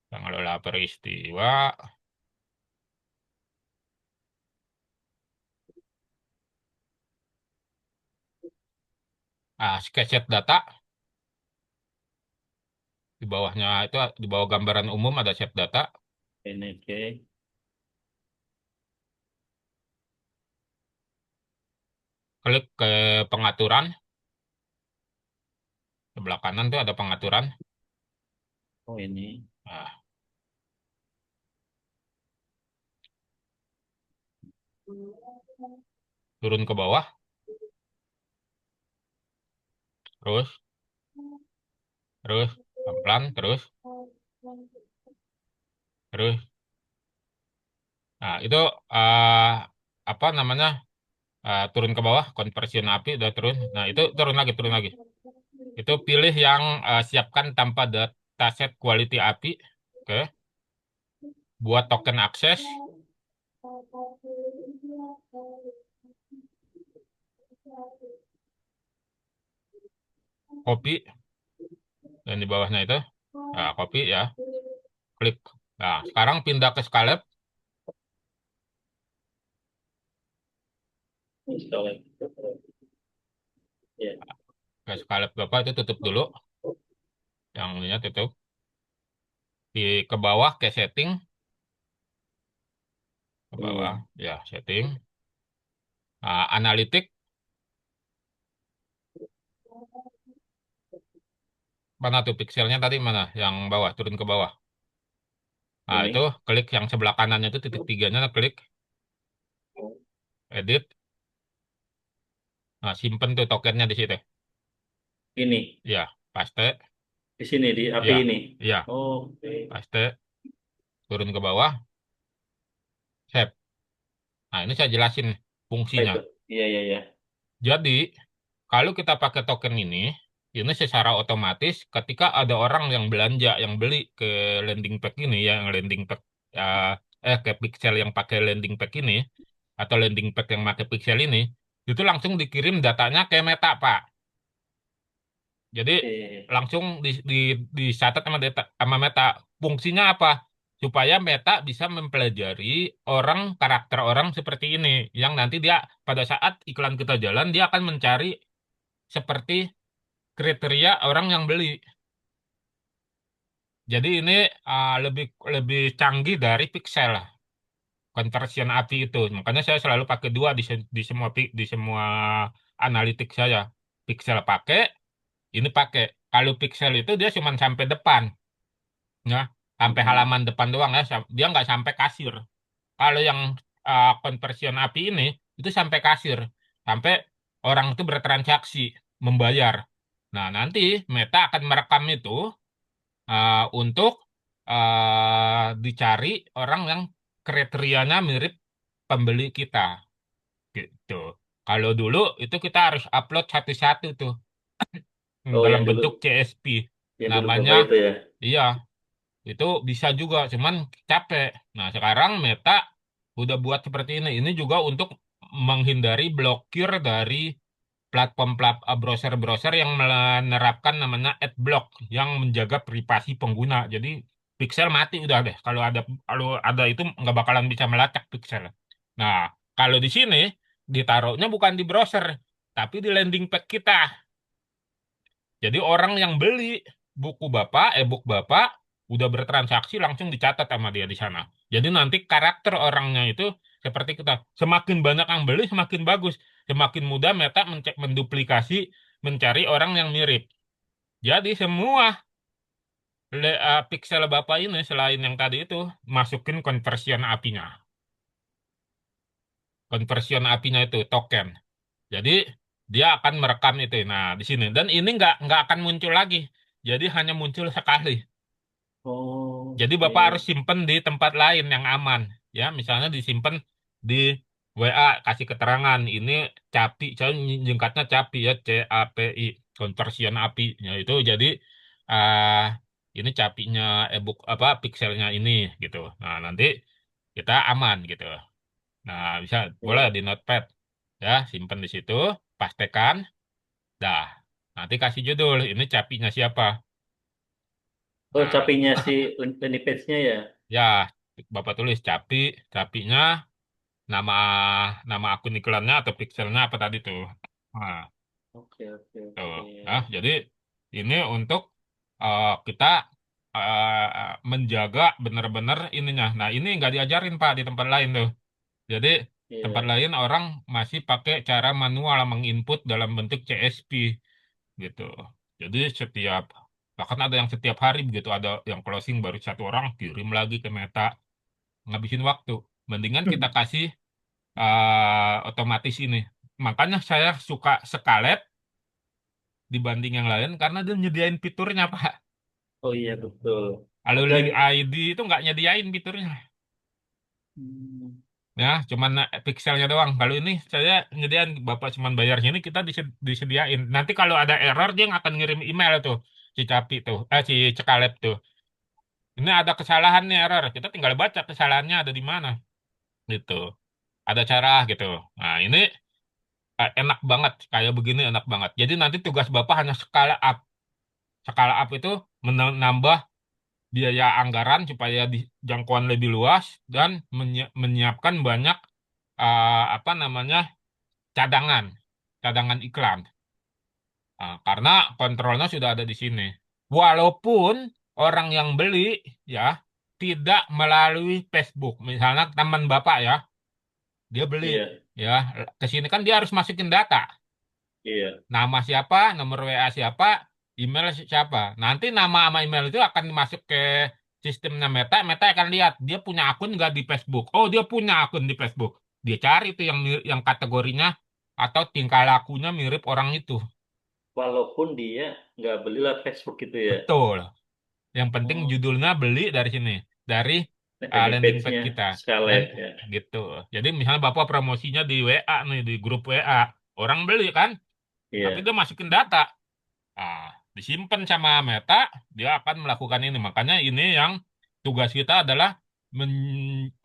Pengelola peristiwa. Sketchet data di bawahnya itu di bawah gambaran umum ada set data. Ini oke. Klik ke pengaturan. Sebelah kanan tuh ada pengaturan. Oh ini. Nah, turun ke bawah. Terus, terus, pelan-pelan, terus, terus. Nah, itu eh, apa namanya? Turun ke bawah, conversion API udah turun. Nah, itu turun lagi, turun lagi. Itu pilih yang siapkan tanpa dataset quality API. Oke. Buat token akses, copy, dan di bawahnya itu, copy ya, klik. Nah, sekarang pindah ke Scalab, Install. Ya. ke Scalab Bapak itu tutup dulu, yang ininya tutup. Ke bawah ke setting, ke bawah, Hmm. ya setting. Analitik, mana tuh pixelnya tadi mana? Yang bawah, turun ke bawah. Nah, itu Ini. klik yang sebelah kanannya itu titik tiganya, klik edit. Nah, simpen tuh tokennya di situ. Ini. Ya, paste. Di sini di API Ya, ini. ya, Oke. paste. Turun ke bawah, save. Nah, ini saya jelasin Apa fungsinya. itu? Iya iya iya. Jadi, kalau kita pakai token ini secara otomatis ketika ada orang yang belanja, yang beli ke landing page ini, yang landing page eh ke pixel yang pakai landing page ini, atau landing page yang pakai pixel ini, itu langsung dikirim datanya ke Meta, Pak. Jadi Oke. langsung dicatat sama sama Meta. Fungsinya apa? Supaya Meta bisa mempelajari orang, karakter orang seperti ini, yang nanti dia pada saat iklan kita jalan, dia akan mencari seperti kriteria orang yang beli. Jadi ini lebih lebih canggih dari Pixel, conversion API itu. Makanya saya selalu pakai dua di semua di semua analitik saya. Pixel pakai, ini pakai. Kalau Pixel itu dia cuma sampai depan, ya, sampai Hmm. halaman depan doang ya. Dia nggak sampai kasir. Kalau yang conversion API ini itu sampai kasir, sampai orang itu bertransaksi, membayar. Nah, nanti Meta akan merekam itu untuk dicari orang yang kriterianya mirip pembeli kita gitu. Kalau dulu itu kita harus upload satu-satu tuh Oh dalam yang dulu, bentuk CSV. yang dulu Namanya Bapak itu ya. iya, itu bisa juga cuman capek. Nah, sekarang Meta udah buat seperti ini. Ini juga untuk menghindari blokir dari browser-browser yang menerapkan namanya adblock yang menjaga privasi pengguna. Jadi pixel mati udah deh. Kalau ada itu nggak bakalan bisa melacak pixel. Nah, kalau di sini ditaruhnya bukan di browser, tapi di landing page kita. Jadi orang yang beli buku Bapak, e-book Bapak, udah bertransaksi langsung dicatat sama dia di sana. Jadi nanti karakter orangnya itu seperti kita. Semakin banyak yang beli, semakin bagus. Semakin mudah Meta menduplikasi, mencari orang yang mirip. Jadi semua pixel Bapak ini selain yang tadi itu, masukin conversion API-nya. Conversion API-nya itu token. Jadi dia akan merekam itu. Nah, di sini. Dan ini nggak akan muncul lagi. Jadi hanya muncul sekali. Jadi Bapak harus Oke. simpen di tempat lain yang aman. Ya, misalnya disimpan di WA, kasih keterangan. Ini CAPI, saya nyingkatnya CAPI ya, CAPI, conversion API. Ya, itu jadi ah ini CAPI-nya ebook apa pixelnya ini gitu. Nah, nanti kita aman gitu. Nah, bisa boleh Ya. di Notepad ya, simpen di situ, pastekan, dah. Nanti kasih judul, ini CAPI-nya siapa. Oh, Nah, capeknya si landing page-nya ya. ya, Bapak tulis capinya, nama nama akun iklannya atau pixelnya apa tadi tuh. Nah, Oke, oke, tuh. oke. Nah, jadi ini untuk kita menjaga benar-benar ininya. Nah, ini nggak diajarin Pak di tempat lain tuh. Jadi tempat Iya, lain orang masih pakai cara manual menginput dalam bentuk CSV gitu. Jadi bahkan ada yang setiap hari begitu ada yang closing baru satu orang kirim lagi ke Meta, ngabisin waktu. Mendingan kita kasih otomatis ini. Makanya saya suka Scarlett dibanding yang lain karena dia nyediain fiturnya, Pak. oh iya betul. Kalau Tapi link ID itu nggak nyediain fiturnya. hmm, Ya, cuman pixelnya doang. Kalau ini saya nyediain Bapak cuman bayar sini kita disediain. Nanti kalau ada error dia nggak akan ngirim email tuh si Capi tuh, si Cekalet tuh. Ini ada kesalahan nih error. Kita tinggal baca kesalahannya ada di mana gitu. Ada cara gitu. Nah, ini enak banget kayak begini enak banget. Jadi nanti tugas Bapak hanya skala up. Skala up itu menambah biaya anggaran supaya jangkauan lebih luas dan menyiapkan banyak apa namanya cadangan, cadangan iklan. Karena kontrolnya sudah ada di sini. Walaupun orang yang beli ya tidak melalui Facebook, misalnya teman Bapak ya, dia beli iya, ya ke sini kan dia harus masukin data. iya. Nama siapa, nomor WA siapa, email siapa. Nanti nama sama email itu akan masuk ke sistemnya Meta. Meta akan lihat dia punya akun nggak di Facebook. Oh, dia punya akun di Facebook. Dia cari itu yang kategorinya atau tingkah lakunya mirip orang itu. Walaupun dia nggak belilah Facebook gitu ya. Betul. Yang penting Oh, judulnya beli dari sini, dari landing landing page page-nya kita. Dan Scarlett ya. gitu. Jadi misalnya Bapak promosinya di WA nih, di grup WA. Orang beli kan, tapi Iya. dia masukin data. Ah, disimpan sama Meta, dia akan melakukan ini. Makanya ini yang tugas kita adalah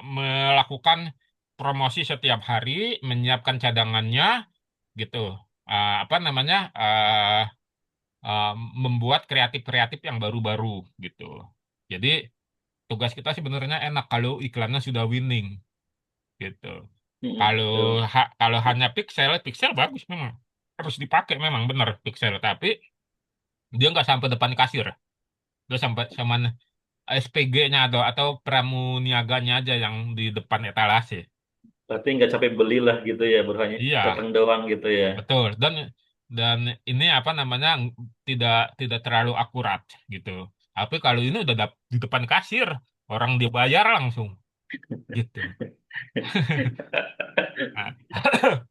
melakukan promosi setiap hari, menyiapkan cadangannya, gitu. Apa namanya? Uh, Membuat kreatif-kreatif yang baru-baru, gitu. Jadi tugas kita sebenarnya enak kalau iklannya sudah winning, gitu. Mm-mm, Kalau betul. kalau hanya pixel, pixel bagus memang harus dipakai memang benar pixel, tapi dia nggak sampai depan kasir. Dia sampai sama SPG-nya atau pramuniaganya aja yang di depan etalase. Berarti nggak capek belilah gitu ya, baru hanya Iya, datang doang gitu ya. betul. Dan ini apa namanya tidak tidak terlalu akurat gitu. Tapi kalau ini udah di depan kasir, orang dibayar langsung gitu. Nah,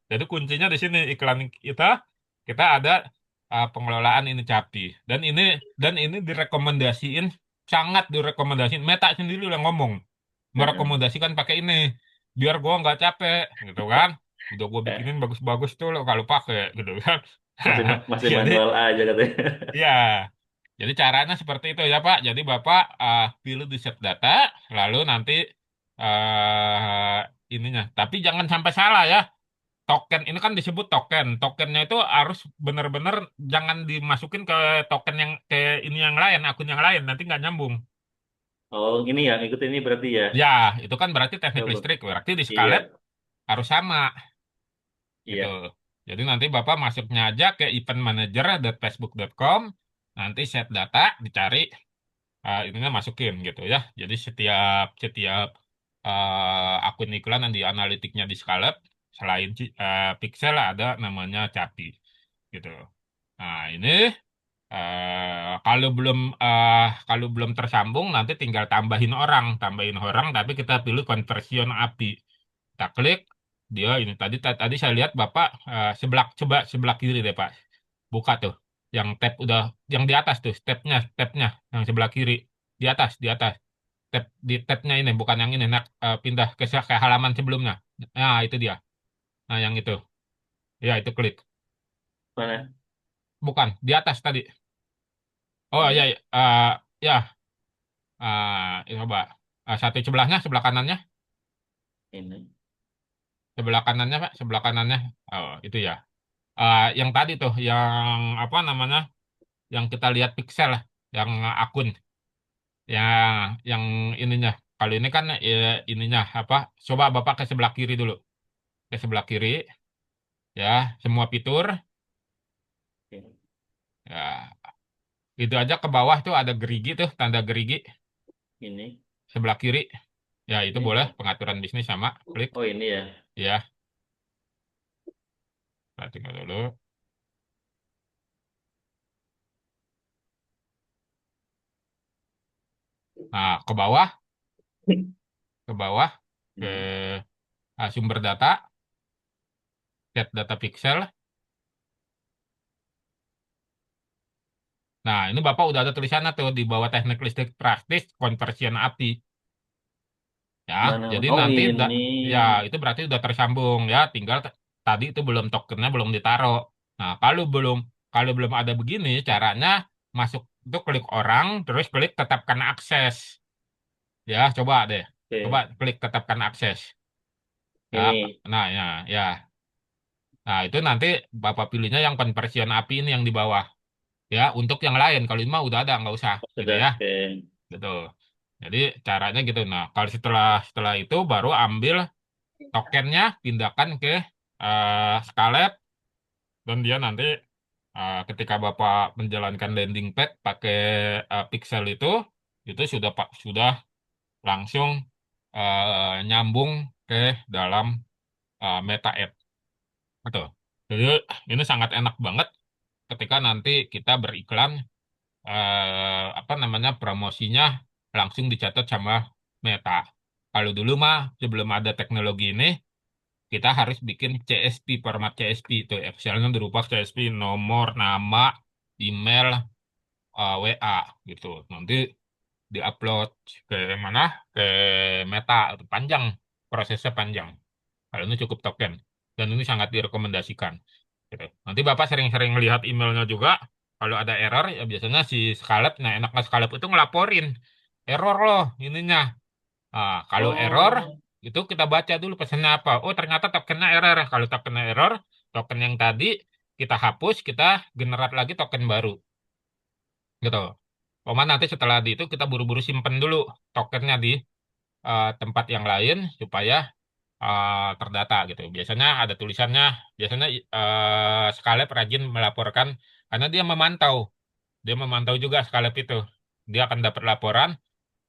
jadi kuncinya di sini iklan kita ada pengelolaan ini Capi dan ini direkomendasiin sangat direkomendasiin Meta sendiri yang ngomong Heeh. merekomendasikan pakai ini biar gua nggak capek gitu kan udah gua bikinin bagus-bagus tuh lo kalau pakai gitu kan Masih jadi manual aja katanya. ya jadi caranya seperti itu ya Pak jadi Bapak pilih di set data lalu nanti ininya tapi jangan sampai salah ya token ini kan disebut tokennya itu harus benar-benar jangan dimasukin ke token yang ke ini yang lain akun yang lain nanti nggak nyambung. Oh, ini yang ikut ini berarti ya. Ya, itu kan berarti teknik Coba. listrik. Berarti di Iya, Scarlett harus sama gitu. iya. Jadi nanti Bapak masuknya aja ke eventmanager.facebook.com, nanti set data, dicari, ininya masukin gitu ya. Jadi setiap setiap akun iklan yang di analitiknya di scalp, selain pixel ada namanya CAPI gitu. Nah, ini kalau belum tersambung nanti tinggal tambahin orang, tapi kita pilih conversion API. Kita klik, dia ini tadi saya lihat Bapak coba sebelah kiri deh Pak. Buka tuh. Yang tab udah yang di atas tuh, tabnya yang sebelah kiri. Di atas. Di tabnya ini bukan yang ini, nak pindah ke halaman sebelumnya. Nah, itu dia. Nah, yang itu. Ya, itu klik. Mana? Bukan, di atas tadi. Oh, ya, Ini, ya. Ya, ini coba. Satu sebelahnya, sebelah kanannya. ini. Sebelah kanannya, Pak. Sebelah kanannya. Oh, itu ya. Yang tadi tuh, yang apa namanya? Yang kita lihat pixel, yang akun. Ya, yang ininya. Kalau ini kan ininya apa? Coba Bapak ke sebelah kiri dulu. Ke sebelah kiri, ya. Semua fitur. Ini. Ya, itu aja ke bawah tuh ada gerigi tuh, tanda gerigi. Ini. Sebelah kiri. Ya, itu Ini. boleh. Pengaturan bisnis sama. Klik. Oh, ini ya. Ya, perhatikan dulu. Nah, ke bawah ke Ini. sumber data, get data pixel. Nah, ini Bapak udah ada tulisannya tuh di bawah teknik listrik praktis conversion API. Ya, Mana? jadi Oh, nanti ini. ya itu berarti udah tersambung ya. Tinggal tadi itu belum tokennya belum ditaruh. Nah, kalau belum ada begini caranya masuk itu klik orang terus klik tetapkan akses. Ya, coba deh. Coba Oke. klik tetapkan akses. Ya, Ini. nah ya, ya. Nah, itu nanti Bapak pilihnya yang conversion API ini yang di bawah. Ya, untuk yang lain kalau ini mah udah ada nggak usah Oh, gitu sudah. ya. Oke. Gitu. Jadi caranya gitu. Nah, kalau setelah setelah itu baru ambil tokennya, pindahkan ke Scarlett, dan dia nanti ketika Bapak menjalankan landing page pakai Pixel itu sudah langsung nyambung ke dalam Meta Ads. Betul. Jadi ini sangat enak banget ketika nanti kita beriklan, apa namanya, promosinya langsung dicatat sama Meta. Kalau dulu mah sebelum ada teknologi ini kita harus bikin CSP, format CSP itu Excelnya berupa CSP, nomor, nama, email, WA gitu. Nanti diupload ke mana? Ke Meta. Itu panjang, prosesnya panjang. Kalau ini cukup token dan ini sangat direkomendasikan. Gitu. Nanti Bapak sering-sering lihat emailnya juga. Kalau ada error, ya biasanya si Scalep, nah enaknya Scalep itu ngelaporin. Error loh ininya. Kalau error, Oh, itu kita baca dulu pesannya apa. Oh, ternyata tokennya error. Kalau tokennya error, token yang tadi kita hapus, kita generate lagi token baru. Gitu. Oman nanti setelah itu kita buru-buru simpen dulu tokennya di tempat yang lain supaya terdata gitu. Biasanya ada tulisannya, biasanya Scalep rajin melaporkan karena dia memantau juga Scalep itu. Dia akan dapat laporan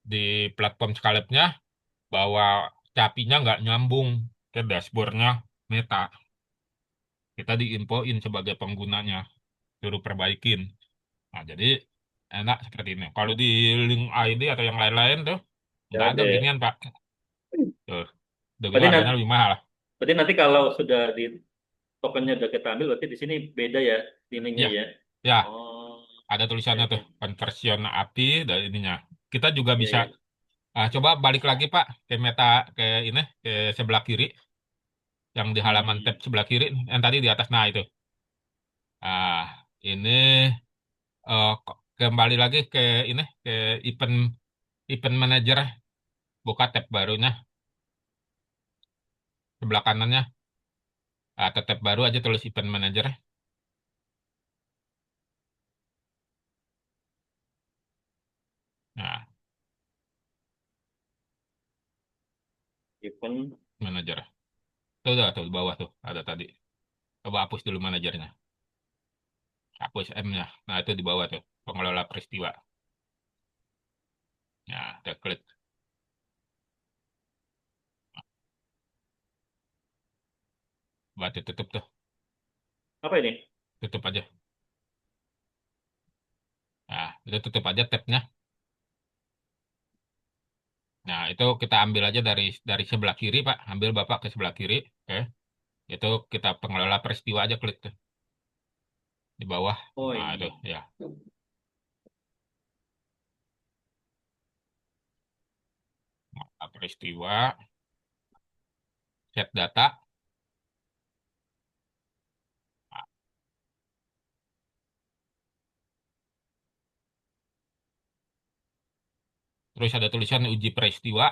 di platform Scalepnya bahwa capinya nggak nyambung ke dashboardnya Meta. Kita diinfoin sebagai penggunanya, suruh perbaikin. Nah, jadi enak seperti ini. Kalau di link ID atau yang lain-lain tuh, ya nggak ada oke. beginian, Pak. Tuh, udah gitu Berarti nanti, harganya lebih mahal. berarti nanti kalau sudah di tokennya udah kita ambil, berarti di sini beda ya ininya Ya, ya. ya, Oh, ada oke tulisannya oke. tuh, conversion API dari ininya. Kita juga Ya bisa, ya. coba balik lagi, Pak, ke Meta, ke ini, ke sebelah kiri, yang di halaman tab Hmm. sebelah kiri, yang tadi di atas. Nah, itu. Ini kembali lagi ke ini ke event event manager, buka tab barunya sebelah kanannya, atau tab baru aja tulis event manager. Nah, Event manager itu udah tuh di bawah tuh ada tadi. Coba hapus dulu manajernya. Hapus M-nya. Nah, itu di bawah tuh. Pengelola peristiwa. Ya, kita klik. Berarti tutup tuh. Apa ini? Tutup aja. Nah, itu tutup aja tabnya. Nah, itu kita ambil aja dari sebelah kiri, Pak. Ambil Bapak ke sebelah kiri. Oke. Itu kita pengelola peristiwa aja klik tuh. Di bawah. Oh Nah, itu ini. ya. Peristiwa, set data. Nah, terus ada tulisan uji peristiwa.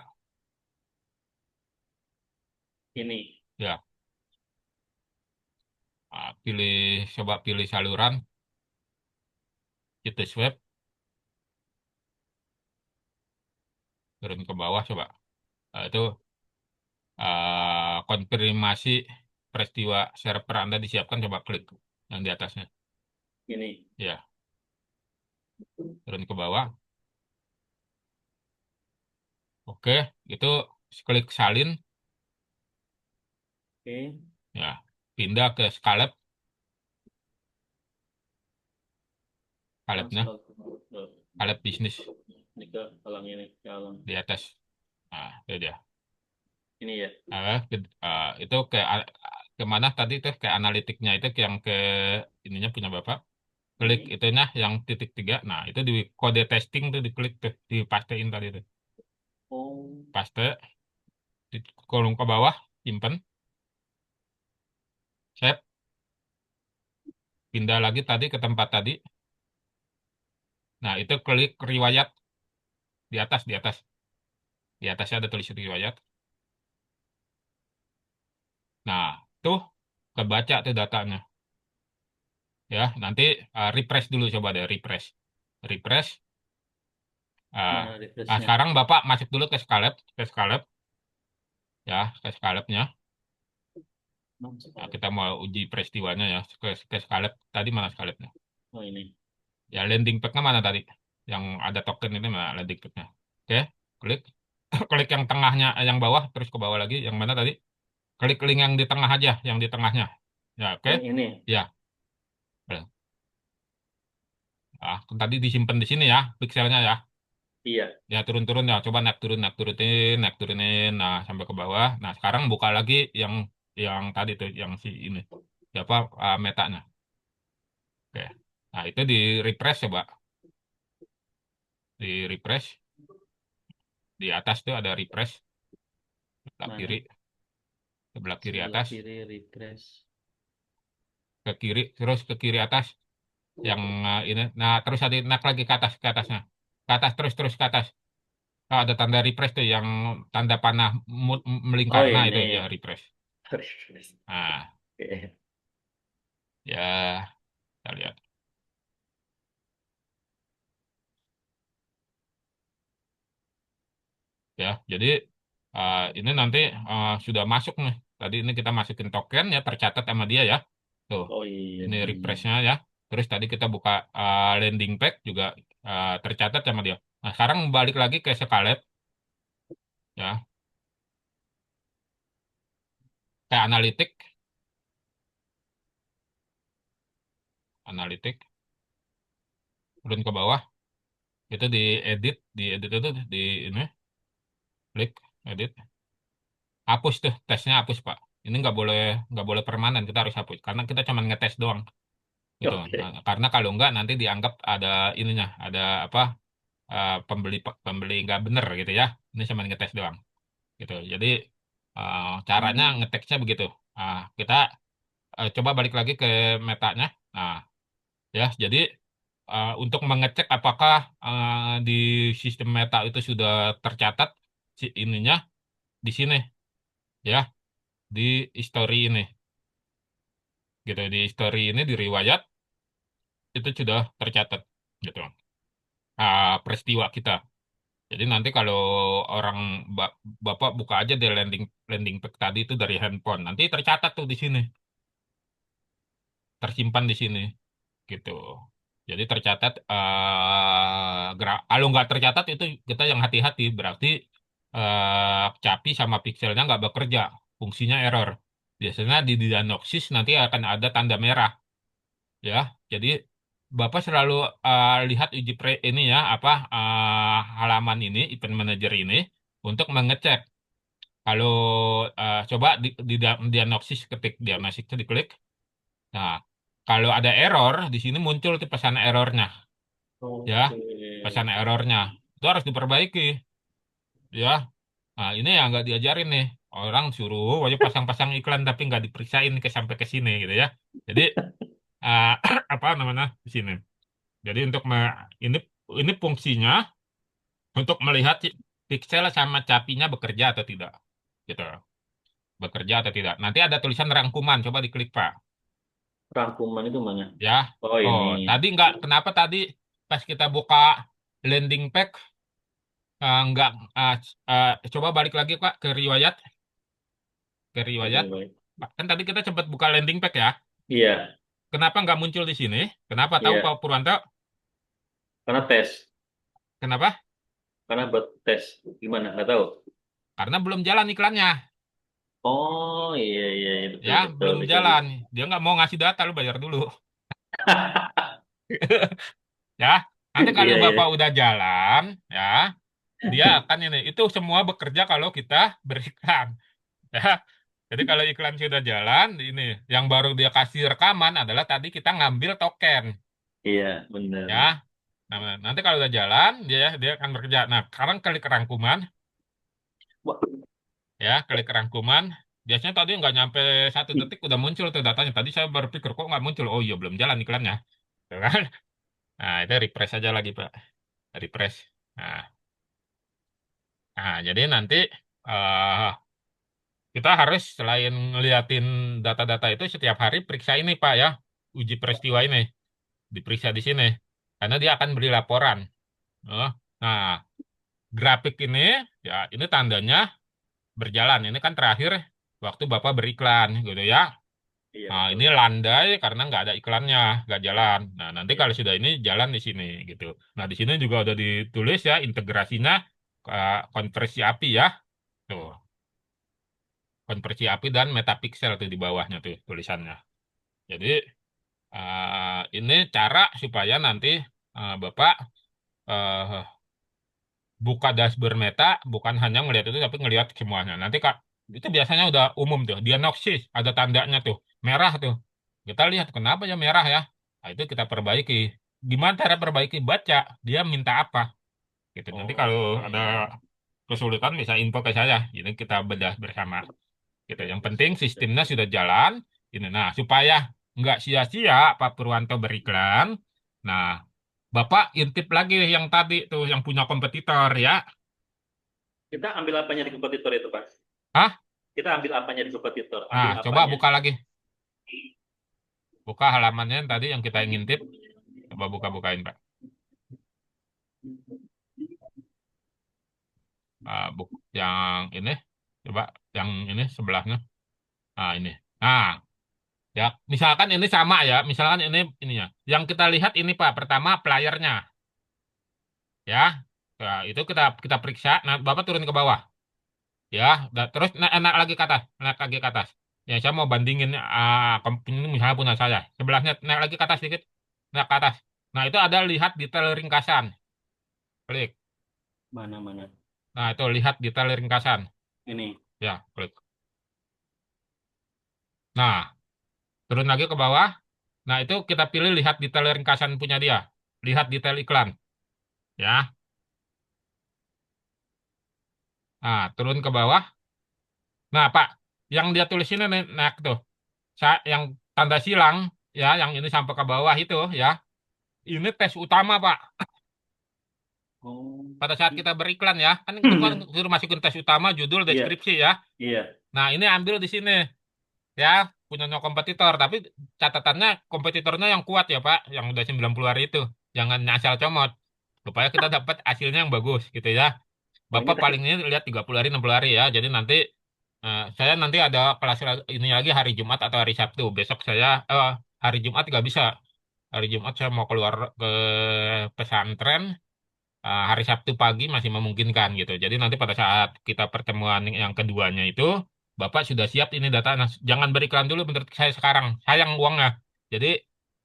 Ini. Ya. Nah, coba pilih saluran. Situs web. Turun ke bawah coba. Nah, itu konfirmasi peristiwa server Anda disiapkan. Coba klik yang di atasnya. Ini. Ya, turun ke bawah. Oke, itu klik salin. Oke. Ya, pindah ke Scalab. Scalabnya, Langsung. Oh, Scalab bisnis ini ke alang ini. Ke alang. di atas. Nah, itu dia. Ini ya. Itu ke mana tadi tuh ke analitiknya itu yang ke ininya punya Bapak. Klik Ini. itunya yang titik tiga. Nah, itu di kode testing tuh diklik tuh, dipastein tadi tuh. Oh. Paste, di kolom ke bawah, simpen, save, pindah lagi tadi ke tempat tadi. Nah, itu klik riwayat di atas, di atas. Di atasnya ada tulisan riwayat. Nah, tuh kebaca tuh datanya. Ya, nanti refresh dulu coba deh, refresh. Refresh. Ah, Mana nah, refreshnya? sekarang Bapak masuk dulu ke Scalab, ya, ke Scalab-nya. Nah, kita mau uji peristiwanya ya, ke Scalab. Tadi mana Scalab-nya? Oh ini. Ya, landing page-nya mana tadi? Yang ada token ini mana landing page-nya? Oke, klik. Klik yang tengahnya, yang bawah, terus ke bawah lagi. Yang mana tadi? Klik link yang di tengah aja, yang di tengahnya. Ya, oke. Yang ini. Ya, ah, tadi disimpan di sini ya, pixelnya ya. Iya. Ya, turun-turun ya. Coba naik turunin, naik turunin. Nah, sampai ke bawah. Nah, sekarang buka lagi yang tadi tuh, yang si ini. Siapa metanya? Oke. Nah, itu di refresh coba. Di refresh. Di atas tuh ada refresh. Sebelah kiri. Mana? Sebelah kiri Sebelah atas. kiri refresh. Ke kiri. Terus ke kiri atas. Yang ini. Nah, terus ada naik lagi ke atas. Ke atasnya. Ke atas terus ke atas. Oh, ada tanda refresh tuh. Yang tanda panah melingkar. Oh Nah, itu ya ini. refresh. Refresh. Nah, Oke. ya. Kita lihat. Ya, jadi ini nanti sudah masuk nih. Tadi ini kita masukin token ya, tercatat sama dia ya. Tuh, Oh iya ini nih. refreshnya ya. Terus tadi kita buka landing page juga tercatat sama dia. Nah, sekarang balik lagi ke Scarlett ya, ke analitik, analitik, turun ke bawah, itu di edit itu di ini, klik edit, hapus tuh tesnya hapus Pak. Ini nggak boleh permanen, kita harus hapus karena kita cuma ngetes doang gitu. Nah, Oke. karena kalau nggak nanti dianggap ada ininya, ada apa pembeli pembeli nggak bener gitu ya. Ini cuma ngetes doang gitu. Jadi caranya Hmm. ngeteksnya begitu. Kita coba balik lagi ke metanya. Nah, ya jadi untuk mengecek apakah di sistem meta itu sudah tercatat si ininya di sini ya di history ini gitu di history ini di riwayat itu sudah tercatat gitu. Peristiwa kita. Jadi nanti kalau orang Bapak buka aja di landing landing page tadi itu dari handphone, nanti tercatat tuh di sini. tersimpan di sini gitu. Jadi tercatat kalau nggak tercatat itu kita yang hati-hati berarti capi sama pikselnya nggak bekerja, fungsinya error. Biasanya di diagnosis nanti akan ada tanda merah ya. Jadi Bapak selalu lihat uji ini ya apa halaman ini event manager ini untuk mengecek kalau coba di diagnosis ketik diagnosis itu diklik. Nah, kalau ada error di sini muncul tuh pesan errornya ya, Oke. pesan errornya itu harus diperbaiki ya. Nah, ini yang nggak diajarin nih. Orang suruh wajib pasang-pasang iklan tapi nggak diperiksain ke sampai ke sini gitu ya. Jadi uh, apa namanya di sini. Jadi ini fungsinya untuk melihat pixel sama capinya bekerja atau tidak. Gitu. Bekerja atau tidak. Nanti ada tulisan rangkuman, coba diklik Pak. Rangkuman itu mana? Ya. Oh Oh, ini. tadi nggak kenapa tadi pas kita buka landing page nggak uh, coba balik lagi Pak ke riwayat. Oke, baik. Pak, kan tadi kita sempat buka landing page ya. Iya, Kenapa nggak muncul di sini? Kenapa tahu Pak iya. Purwanto? Karena tes. Kenapa? Karena buat tes. Gimana? Nggak tahu. Karena belum jalan iklannya. Oh iya, iya, iya. Betul, Ya, betul. belum Bisa, jalan. bisa. Dia nggak mau ngasih data, lu bayar dulu. Ya, nanti kalau Iya, Bapak iya. udah jalan, ya, dia akan ini. Itu semua bekerja kalau kita berikan. Ya, jadi kalau iklan sudah jalan, ini yang baru dia kasih rekaman adalah tadi kita ngambil token. Iya, benar. Ya, nah, nanti kalau udah jalan, dia akan bekerja. Nah, sekarang klik rangkuman, Wah, ya, klik rangkuman. Biasanya tadi nggak nyampe 1 detik udah muncul tuh datanya. Tadi saya berpikir kok nggak muncul. Oh iya, belum jalan iklannya. Tuh kan? Nah, itu refresh aja lagi, Pak. Refresh. Nah, jadi nanti eh kita harus selain ngeliatin data-data itu setiap hari periksa ini, Pak ya. Uji peristiwa ini diperiksa di sini. Karena dia akan beri laporan. Oh, nah, grafik ini ya ini tandanya berjalan. Ini kan terakhir waktu Bapak beriklan gitu ya. iya, Nah, ini betul. landai karena nggak ada iklannya, nggak jalan. Nah, nanti Iya. kalau sudah ini jalan di sini gitu. Nah, di sini juga udah ditulis ya integrasinya konversi API ya. Tuh, konversi API dan metapixel tuh di bawahnya tuh tulisannya. Jadi ini cara supaya nanti Bapak eh, buka dashboard Meta bukan hanya ngelihat itu tapi ngelihat semuanya. Nanti Kak, itu biasanya udah umum tuh, diagnosis ada tandanya tuh, merah tuh. Kita lihat kenapa ya merah ya. Nah, itu kita perbaiki. Gimana cara perbaiki? Baca, dia minta apa gitu. Nanti kalau ada Oke. kesulitan bisa info ke saya. Ini kita bedah bersama. Gitu. Yang penting sistemnya sudah jalan. Ini, nah supaya nggak sia-sia Pak Purwanto beriklan. Nah, Bapak intip lagi yang tadi tuh yang punya kompetitor ya. Kita ambil apanya di kompetitor itu, Pak? Hah? Kita ambil apanya di kompetitor? Nah, Ambil coba apanya? buka lagi. Buka halamannya yang tadi yang kita ingin tip. Coba buka-bukain, Pak. Yang ini. Coba yang ini sebelahnya. Nah, ini. Nah, ya. Misalkan ini sama ya. Misalkan ini ininya. Yang kita lihat ini, Pak. Pertama, playernya. Ya. Nah, itu kita kita periksa. Nah, Bapak turun ke bawah. Ya. Terus naik lagi ke atas. Naik lagi ke atas. Ya, saya mau bandingin ini misalnya punya saya. Sebelahnya naik lagi ke atas sedikit. Naik ke atas. Nah, itu ada lihat detail ringkasan. Klik. Mana, mana? Nah, itu lihat detail ringkasan. Ini. Ya, klik. Nah, turun lagi ke bawah. Nah, itu kita pilih lihat detail ringkasan punya dia. Lihat detail iklan. Ya. Nah, turun ke bawah. Nah, Pak, yang dia tulis ini nih, nah tuh. Yang tanda silang, ya, yang ini sampai ke bawah itu, ya. Ini tes utama, Pak. Oh. Pada saat kita beriklan, ya. Kan itu kan suruh masukin tes utama, judul, Iya, deskripsi, ya. iya. Nah, ini ambil di sini. Ya, punyanya kompetitor. Tapi catatannya kompetitornya yang kuat ya, Pak. Yang udah 90 hari itu. Jangan asal comot. Supaya kita dapat hasilnya yang bagus gitu ya. Oh, ini Bapak tes. paling ini lihat 30 hari, 60 hari ya. Jadi nanti saya nanti ada kelas ini lagi hari Jumat atau hari Sabtu. Besok saya hari Jumat nggak bisa. Hari Jumat saya mau keluar ke pesantren. Hari Sabtu pagi masih memungkinkan gitu. Jadi nanti pada saat kita pertemuan yang keduanya itu, Bapak sudah siap ini data. Nah, jangan beriklan dulu menurut saya sekarang. Sayang uangnya. Jadi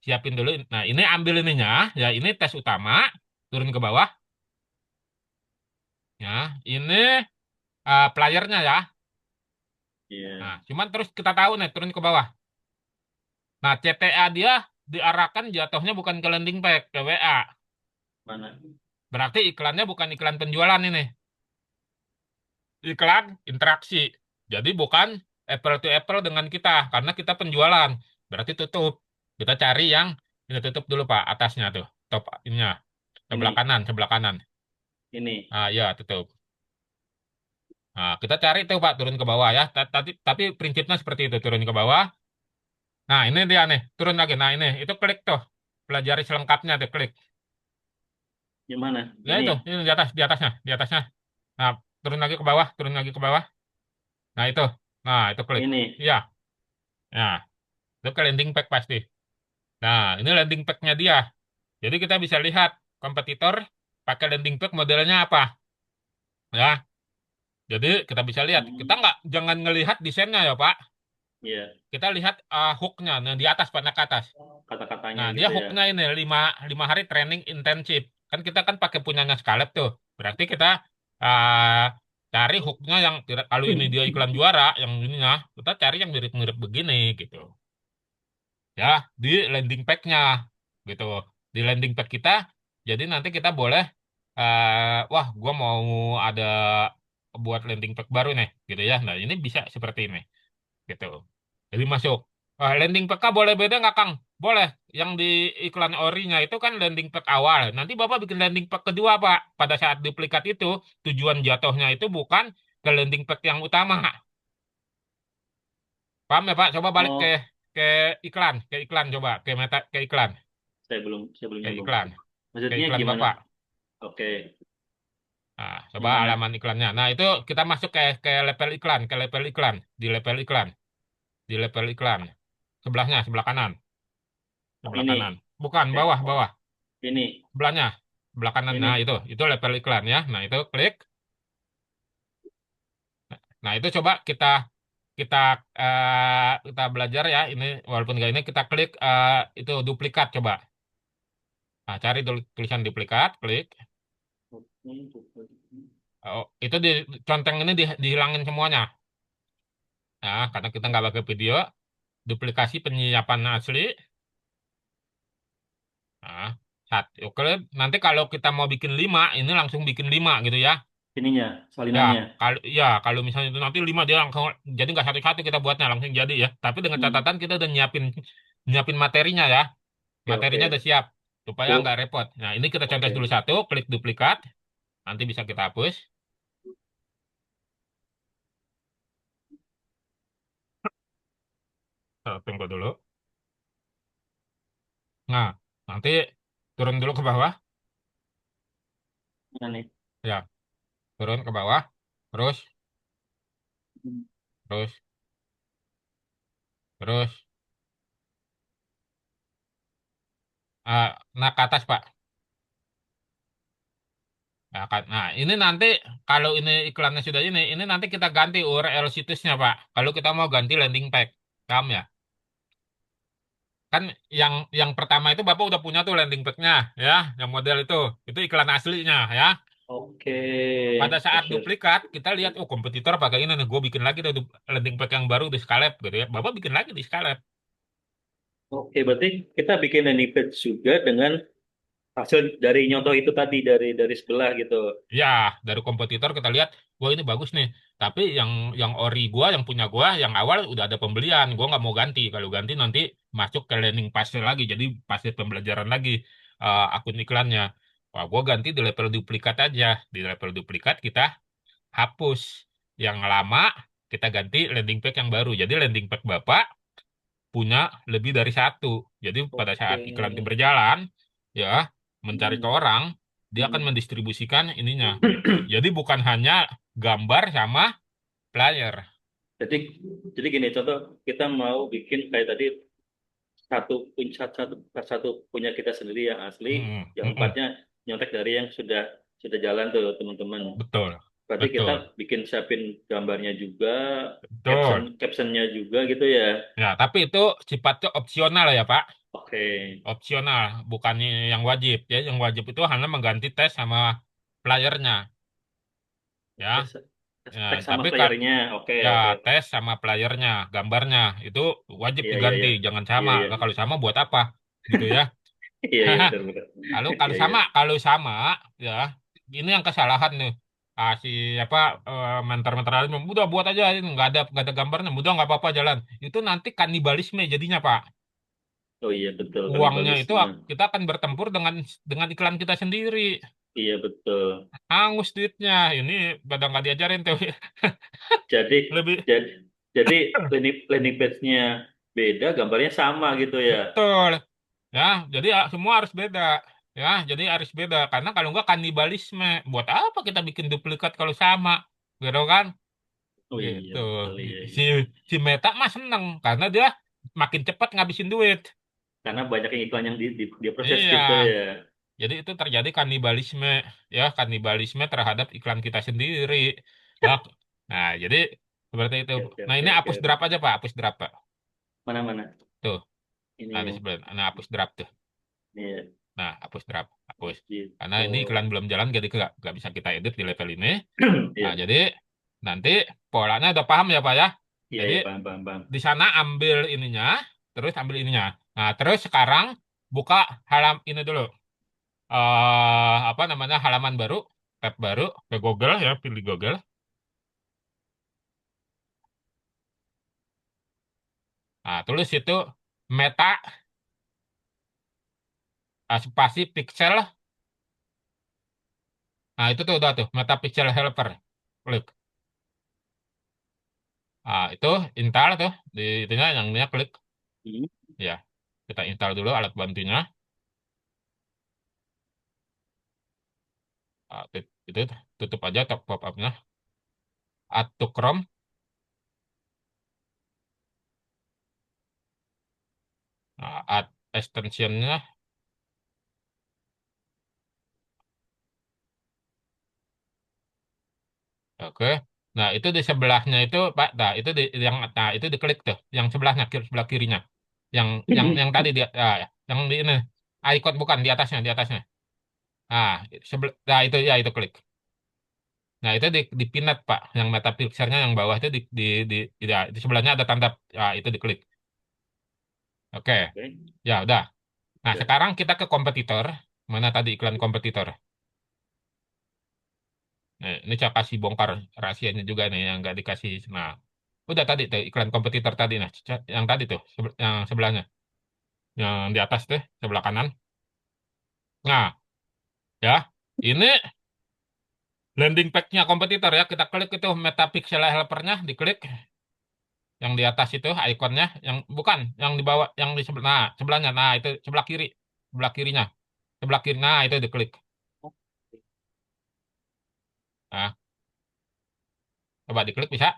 siapin dulu. Nah, ini ambil ininya. Ya, ini tes utama. Turun ke bawah. Ya, ini playernya ya. Iya. Nah, cuman terus kita tahu nih turun ke bawah. Nah, CTA dia diarahkan jatuhnya bukan ke landing page, ke WA. Mana? Berarti iklannya bukan iklan penjualan ini. Iklan interaksi. Jadi bukan apple to apple dengan kita karena kita penjualan. Berarti tutup. Kita cari yang ini tutup dulu Pak, atasnya tuh. Top ininya. Sebelah Ini, kanan, sebelah kanan. ini. Ah ya, tutup. Nah, kita cari tuh Pak turun ke bawah ya. Tapi prinsipnya seperti itu, turun ke bawah. Nah, ini dia nih, turun lagi. Nah, ini itu klik tuh. Pelajari selengkapnya tuh, klik. Yang mana? Ya itu, Ini. ini di atas, di atasnya, di atasnya. Nah, turun lagi ke bawah, turun lagi ke bawah. Nah, itu. Nah, itu klik. Ini. Iya. Nah, itu ke landing page pasti. Nah, ini landing page-nya dia. Jadi kita bisa lihat kompetitor pakai landing page modelnya apa. Ya, jadi kita bisa lihat. Kita Hmm. nggak, jangan ngelihat desainnya ya, Pak. Iya. Kita lihat hook-nya. Nah, di atas, panah ke atas. Kata-katanya Nah, dia gitu ya. hook-nya ini lima hari training intensif. Kan kita kan pakai punyanya Scalep tuh. Berarti kita uh, cari hook-nya yang kalau ini dia iklan juara, yang ininya, kita cari yang mirip-mirip begini gitu. Ya, di landing page-nya gitu. Di landing page kita, jadi nanti kita boleh, wah, gua mau ada buat landing page baru nih, gitu ya. Nah, ini bisa seperti ini, gitu. Jadi masuk. Landing page boleh beda nggak, Kang? Boleh. Yang di iklan orinya itu kan landing page awal. Nanti Bapak bikin landing page kedua, Pak. Pada saat duplikat itu, tujuan jatuhnya itu bukan ke landing page yang utama. Paham ya, Pak? Coba balik ke Oh, ke ke iklan coba, ke meta, saya belum ke nyambung. iklan, ke Maksudnya iklan gimana? Bapak. Oke, Nah, coba yang mana? halaman iklannya. Nah, itu kita masuk ke level iklan, ke level iklan, di level iklan, di level iklan. Sebelahnya, sebelah kanan, sebelah kanan. Ini. Bukan, Oke. bawah, bawah. Ini. Sebelahnya, sebelah kanan. Nah, Ini. itu level iklan ya. Nah, itu klik. Nah, itu coba kita kita kita belajar ya. Ini walaupun nggak ini kita klik itu duplikat coba. Nah, cari tulisan duplikat, klik. Oh, itu di conteng ini dihilangin semuanya. Nah, karena kita nggak pakai video, duplikasi penyiapan asli. Nah, oke. Nanti kalau kita mau bikin 5, ini langsung bikin 5 gitu ya. Ininya, Ya, salinannya. kalau misalnya itu nanti 5 dia langsung jadi nggak satu-satu kita buatnya langsung jadi ya. Tapi dengan Hmm. catatan kita udah nyiapin nyiapin materinya ya. Oke, Materinya udah oke. siap supaya nggak Bu. repot. Nah, ini kita contoh Oke. dulu satu, klik duplikat, nanti bisa kita hapus. Tunggu dulu. Nah, nanti turun dulu ke bawah. Mana nih? Ya, turun ke bawah. Terus, Hmm. terus, terus. Nah, ke atas, Pak. Nah, ini nanti kalau ini iklannya sudah ini nanti kita ganti URL situsnya, Pak. Kalau kita mau ganti landing page, paham ya? Kan yang pertama itu Bapak udah punya tuh landing page-nya, ya, yang model itu iklan aslinya, ya. Oke. Pada saat Terus. duplikat, kita lihat, oh kompetitor pakai ini nih, gue bikin lagi tuh landing page yang baru di Scalep, gitu ya. Bapak bikin lagi di Scalep. Oke, berarti kita bikin landing page juga dengan hasil dari nyontoh itu tadi dari sebelah gitu. Ya, dari kompetitor kita lihat, wah ini bagus nih. Tapi yang ori gua, yang punya gua, yang awal udah ada pembelian. Gua nggak mau ganti. Kalau ganti nanti masuk ke landing page lagi. Jadi pasti pembelajaran lagi akun iklannya. Wah, gua ganti di level duplikat aja. Di level duplikat kita hapus yang lama, kita ganti landing page yang baru. Jadi landing page Bapak punya lebih dari satu. Jadi pada Oke. saat iklan itu berjalan, ya mencari ke Hmm. orang, dia akan Hmm. mendistribusikan ininya. Jadi bukan hanya gambar sama player. Jadi jadi gini contoh kita mau bikin kayak tadi satu punya kita sendiri yang asli, Mm, yang mm-mm. empatnya nyontek dari yang sudah jalan tuh teman-teman. Betul, Berarti kita betul, bikin siapin gambarnya juga, betul. captionnya juga gitu ya. Ya, tapi itu sifatnya opsional ya, Pak. Oke. Opsional, bukannya yang wajib. Ya, yang wajib itu hanya mengganti teks sama playernya. Ya, Teks, ya. teks sama Tapi playernya. Oke, ya oke. tes sama playernya, gambarnya itu wajib Iya, iya, diganti. iya. Jangan Iya, sama. iya. Nah, kalau sama buat apa? Gitu ya. Iya, iya, betul, betul. Lalu Iya, iya. kalau sama, ya ini yang kesalahan nih. Ah, si apa mentor-mentor lain, udah buat aja, ini nggak ada gambarnya, udah nggak apa-apa jalan. Itu nanti kanibalisme jadinya Pak. Oh iya, betul. Uangnya itu Kanibalisme. kita akan bertempur dengan iklan kita sendiri. Iya, betul. Hangus duitnya. Ini pada nggak diajarin tuh. Jadi, Lebih jadi, jadi landing page-nya beda, gambarnya sama gitu ya. betul. Ya, jadi semua harus beda. Ya, jadi harus beda karena kalau nggak kanibalisme. Buat apa kita bikin duplikat kalau sama? Gitu kan? Oh iya, Gitu. betul. Iya, Si iya. si Meta mah seneng karena dia makin cepat ngabisin duit. Karena banyak yang iklan yang dia proses Iya. gitu ya. Jadi itu terjadi kanibalisme, ya kanibalisme terhadap iklan kita sendiri. Ya. Nah, jadi seperti itu. Oke, oke, Nah, oke, ini oke, hapus oke. draft aja Pak, hapus draft Pak. Mana-mana? Tuh, Ini nah di ya. sebelah, nah hapus draft tuh. Ini ya. Nah, hapus draft, hapus. Karena Gitu. ini iklan belum jalan, jadi nggak bisa kita edit di level ini. Nah, Iya, jadi nanti polanya udah paham ya Pak ya. iya, Jadi iya, paham, paham, paham. di sana ambil ininya, terus ambil ininya. Nah, terus sekarang buka ini dulu. Apa namanya halaman baru, tab baru ke Google ya, pilih Google. Nah, tulis itu Meta spasi Pixel. Nah, itu tuh udah tuh Meta Pixel Helper. Klik. Ah, itu install tuh di itunya yang ini klik Hmm. ya. Kita install dulu alat bantunya. Ah, itu tutup aja top pop up-nya. Add to Chrome, add extension-nya. Oke. Nah, itu di sebelahnya itu Pak, nah itu diklik tuh, yang sebelahnya sebelah kirinya. Yang tadi dia yang di ini icon bukan di atasnya. Nah, nah itu ya itu klik. Nah, itu di pinat Pak, yang meta pixelnya yang bawah itu ya, di sebelahnya ada tanda itu diklik. Oke. Oke, Ya, udah. Nah, udah. sekarang kita ke kompetitor. Mana tadi iklan kompetitor? Nah, ini saya kasih bongkar rahasianya juga nih yang nggak dikasih. Nah, udah tadi tuh iklan kompetitor tadi. Nah, yang tadi tuh, yang sebelahnya. Yang di atas tuh, sebelah kanan. Nah, ya. Ini landing page-nya kompetitor ya. Kita klik itu metapixel helper-nya, diklik. Yang di atas itu ikonnya. Yang bukan, yang di bawah, yang di sebelah, nah, sebelahnya. Nah, itu sebelah kiri. Sebelah kirinya. Sebelah kiri, nah itu diklik. Nah, coba diklik bisa.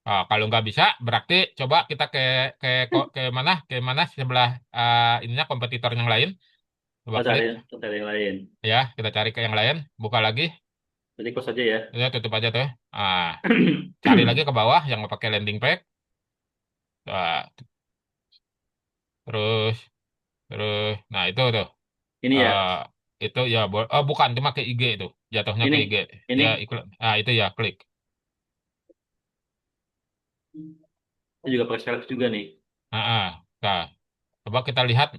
Kalau nggak bisa, berarti coba kita ke mana sebelah ininya kompetitor yang lain. Coba Oh, klik, cari yang lain. ya kita cari ke yang lain, buka lagi, Jadi close aja ya. ya tutup aja tuh. Ah, cari lagi ke bawah yang pakai landing page. Terus, terus, nah itu tuh, Ini Ah, ya. itu ya, bukan, cuma ke IG itu, jatuhnya ke IG, Ini. ya Ini. iklan, itu ya klik. Ini juga pakai self juga nih. Ah, nah, coba kita lihat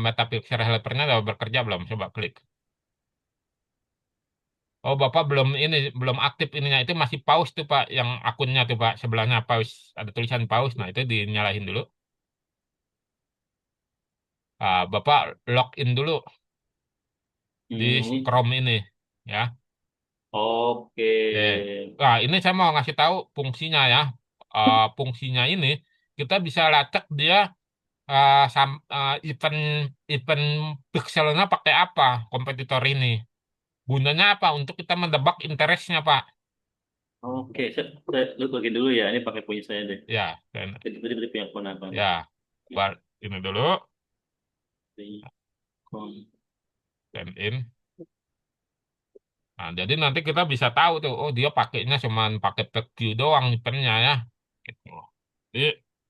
Metapixel helpernya udah bekerja belum? Coba klik. Oh, Bapak belum aktif ininya. Itu masih pause tuh, Pak. Yang akunnya tuh, Pak. Sebelahnya pause. Ada tulisan pause. Nah, itu dinyalain dulu. Bapak login dulu di Ini. Chrome ini. Ya. Oke. Eh. Nah, ini saya mau ngasih tahu fungsinya ya. Fungsinya ini, kita bisa lacak dia event event pixelnya pakai apa kompetitor ini. Gunanya apa? Untuk kita mendebak interestnya, Pak. Oke, saya login dulu ya. Ini pakai punya saya deh. Ya, dan Jadi tadi punya keponakan. ya, ini dulu, Di kom- sign in. Nah, jadi nanti kita bisa tahu tuh, oh dia pakainya cuman pakai PQ doang eventnya ya. Gitu. Jadi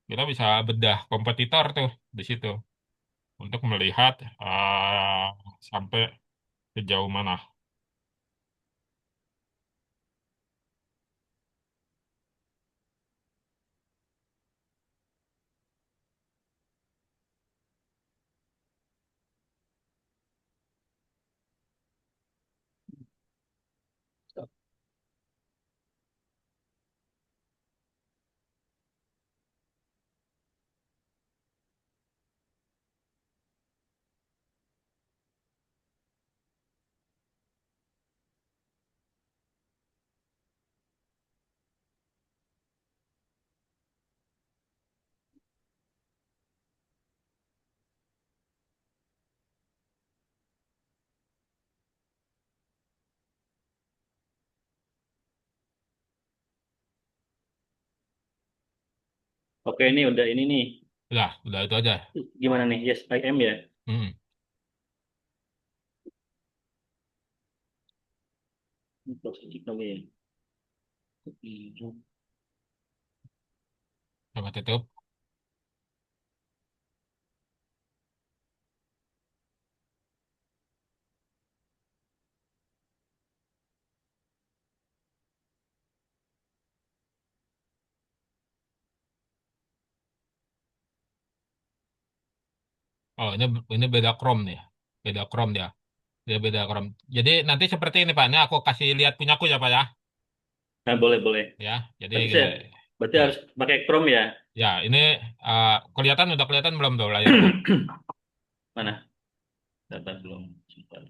kita bisa bedah kompetitor tuh di situ untuk melihat sampai sejauh mana. Oke, ini udah ini nih. Udah itu aja. Gimana nih? Yes, I am ya. Hmm. Close lagi ya. Hmm. Coba tutup. Oh, ini beda Chrome nih. Beda Chrome dia. Dia beda Chrome. Jadi nanti seperti ini Pak. Ini aku kasih lihat punyaku ya Pak ya. Nah, boleh, boleh. Ya, jadi Berarti saya, berarti ya, harus pakai Chrome ya. ya ini udah kelihatan belum tuh layarku? Mana? Data belum. Sebentar.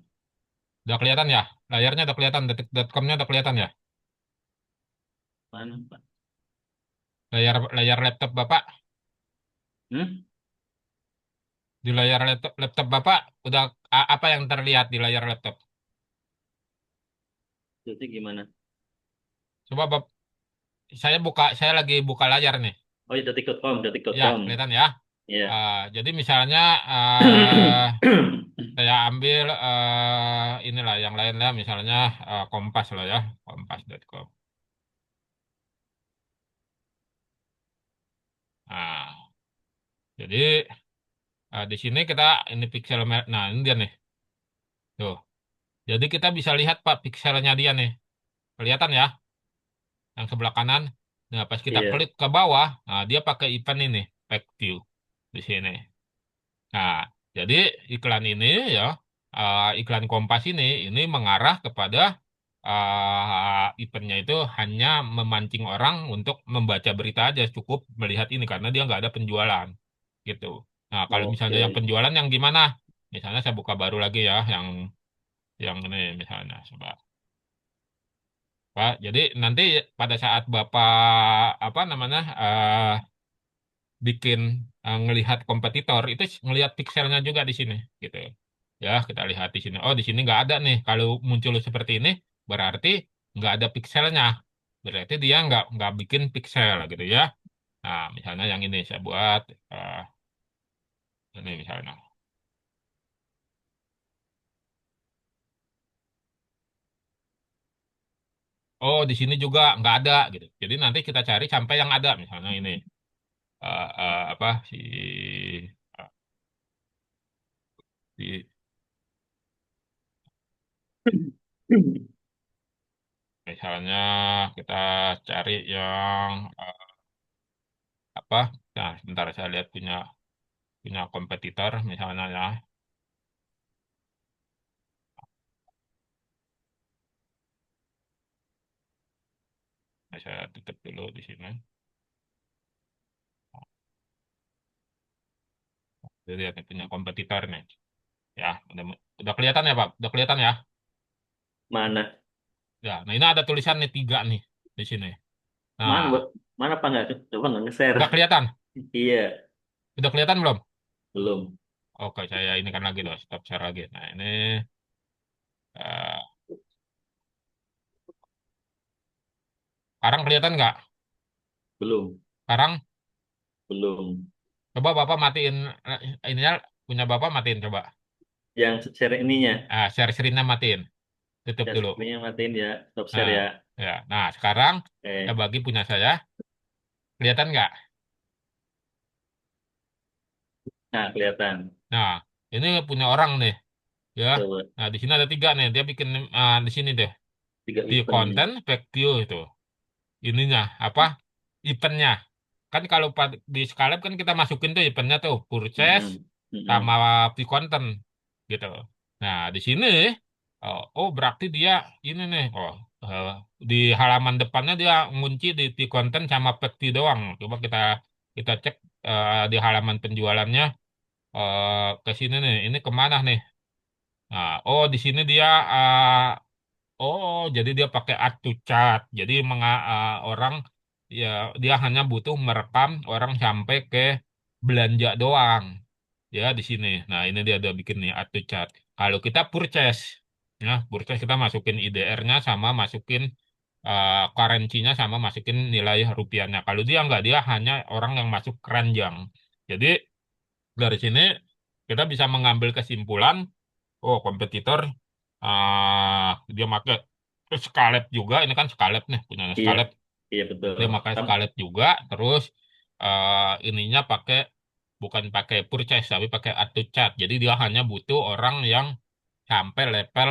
Udah kelihatan ya? Layarnya udah kelihatan, detik.com-nya udah kelihatan ya? Mana, Pak? Layar layar laptop Bapak, Hmm? di layar laptop Bapak udah apa yang terlihat di layar laptop? Jadi gimana? Coba saya lagi buka layar nih. Oh, ya, detik.com, Ya, detik.com. kelihatan ya. Ya. Jadi misalnya saya ambil inilah yang lain lah, misalnya Kompas lah ya, kompas.com. Nah, jadi di sini kita ini pixel nah ini dia nih. Tuh. Jadi kita bisa lihat Pak pixelnya dia nih. Kelihatan ya, yang sebelah kanan. Nah, pas kita Iya. klik ke bawah, nah dia pakai event ini, back view di sini. Nah, jadi iklan ini ya, iklan Kompas ini mengarah kepada eventnya itu hanya memancing orang untuk membaca berita aja, cukup melihat ini karena dia nggak ada penjualan gitu. Nah, kalau misalnya yang Oke. penjualan yang gimana? Misalnya saya buka baru lagi ya, yang ini misalnya, coba. Pak, jadi nanti pada saat Bapak apa namanya bikin ngelihat kompetitor itu ngelihat pixelnya juga di sini gitu. Ya, kita lihat di sini. Oh, di sini nggak ada nih. Kalau muncul seperti ini berarti nggak ada pixelnya. Berarti dia nggak bikin pixel gitu ya. Nah, misalnya yang ini saya buat eh, ini misalnya. Oh, di sini juga nggak ada gitu. Jadi nanti kita cari sampai yang ada misalnya ini apa eh, si misalnya kita cari yang apa? Nah, sebentar saya lihat punya punya kompetitor misalnya ya. Nah, saya tutup dulu di sini. Jadi lihat nih, punya kompetitor nih. Ya, udah kelihatan ya Pak? Udah kelihatan ya? Mana? Ya, nah ini ada tulisan nih tiga nih di sini. Mana, Nah, mana apa nggak? Coba nggak nge-share. udah kelihatan? Iya, Udah kelihatan belum? belum. Oke, saya ini kan lagi dong, stop share lagi. Nah, ini eh, Sekarang kelihatan nggak? Belum, Sekarang belum. coba Bapak matiin ininya punya Bapak matiin coba. Yang share ininya, Share screen-nya matiin. Tutup ya dulu. screen-nya matiin ya, stop share Nah, ya. ya. Nah, sekarang saya Oke, bagi punya saya. Kelihatan nggak? nah kelihatan. Nah, ini punya orang nih, ya. Coba Nah, di sini ada tiga nih. Dia bikin di sini deh. tiga View event ini. content, back view itu. Ininya apa? Eventnya. Kan kalau di Scalab kan kita masukin tuh eventnya tuh purchase Mm-mm. sama Mm-mm. view content gitu. Nah, di sini oh berarti dia ini nih. Eh, di halaman depannya dia ngunci di view content sama back view doang. Coba kita kita cek di halaman penjualannya ke sini nih. Ini kemana nih? Nah, oh di sini dia oh jadi dia pakai add to chat. Jadi orang ya dia hanya butuh merekam orang sampai ke belanja doang ya di sini. Nah, ini dia udah bikin nih add to chat. Kalau kita purchase ya, purchase kita masukin IDR-nya sama masukin currency-nya sama masukin nilai rupiahnya. Kalau dia enggak, dia hanya orang yang masuk keranjang. Jadi dari sini kita bisa mengambil kesimpulan, oh kompetitor dia pakai Scarlett juga, ini kan Scarlett nih punya Iya, Scarlett, iya betul. dia pakai Tam Scarlett juga, terus ininya pakai bukan pakai purchase tapi pakai add to chat. Jadi dia hanya butuh orang yang sampai level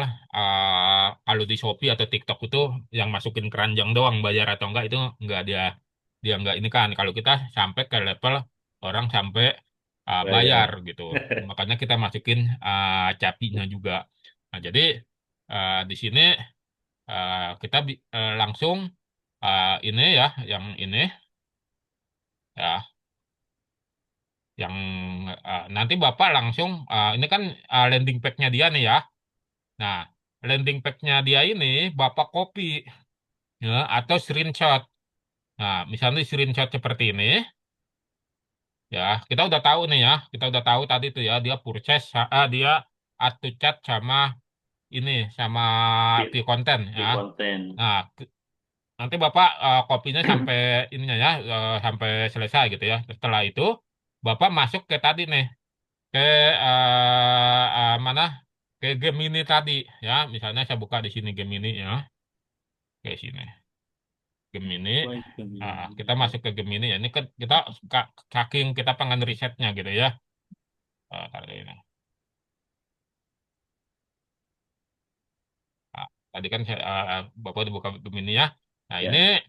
kalau di Shopee atau TikTok itu yang masukin keranjang doang bayar atau enggak itu enggak dia dia enggak ini kan kalau kita sampai ke level orang sampai bayar bayar. gitu. Makanya kita masukin capinya juga. Nah, jadi di sini kita langsung ini ya yang ini ya yang nanti Bapak langsung ini kan landing page-nya dia nih ya. Nah, landing page-nya dia ini Bapak copy ya, atau screenshot. Nah, misalnya screenshot seperti ini, ya kita udah tahu nih ya, kita udah tahu tadi tuh ya dia purchase, dia add to chat sama ini sama Di, view content ya. di konten. Nah, nanti Bapak kopinya sampai ininya ya, sampai selesai gitu ya. Setelah itu Bapak masuk ke tadi nih, ke mana? Ke Gemini tadi ya. Misalnya saya buka di sini Gemini ya, ke sini. Gemini. Wah, itu Kita masuk ke Gemini ya. Ini kan kita saking kita pengen risetnya gitu ya. Kali ini. Tadi kan Bapak udah buka Gemini ya. Nah ini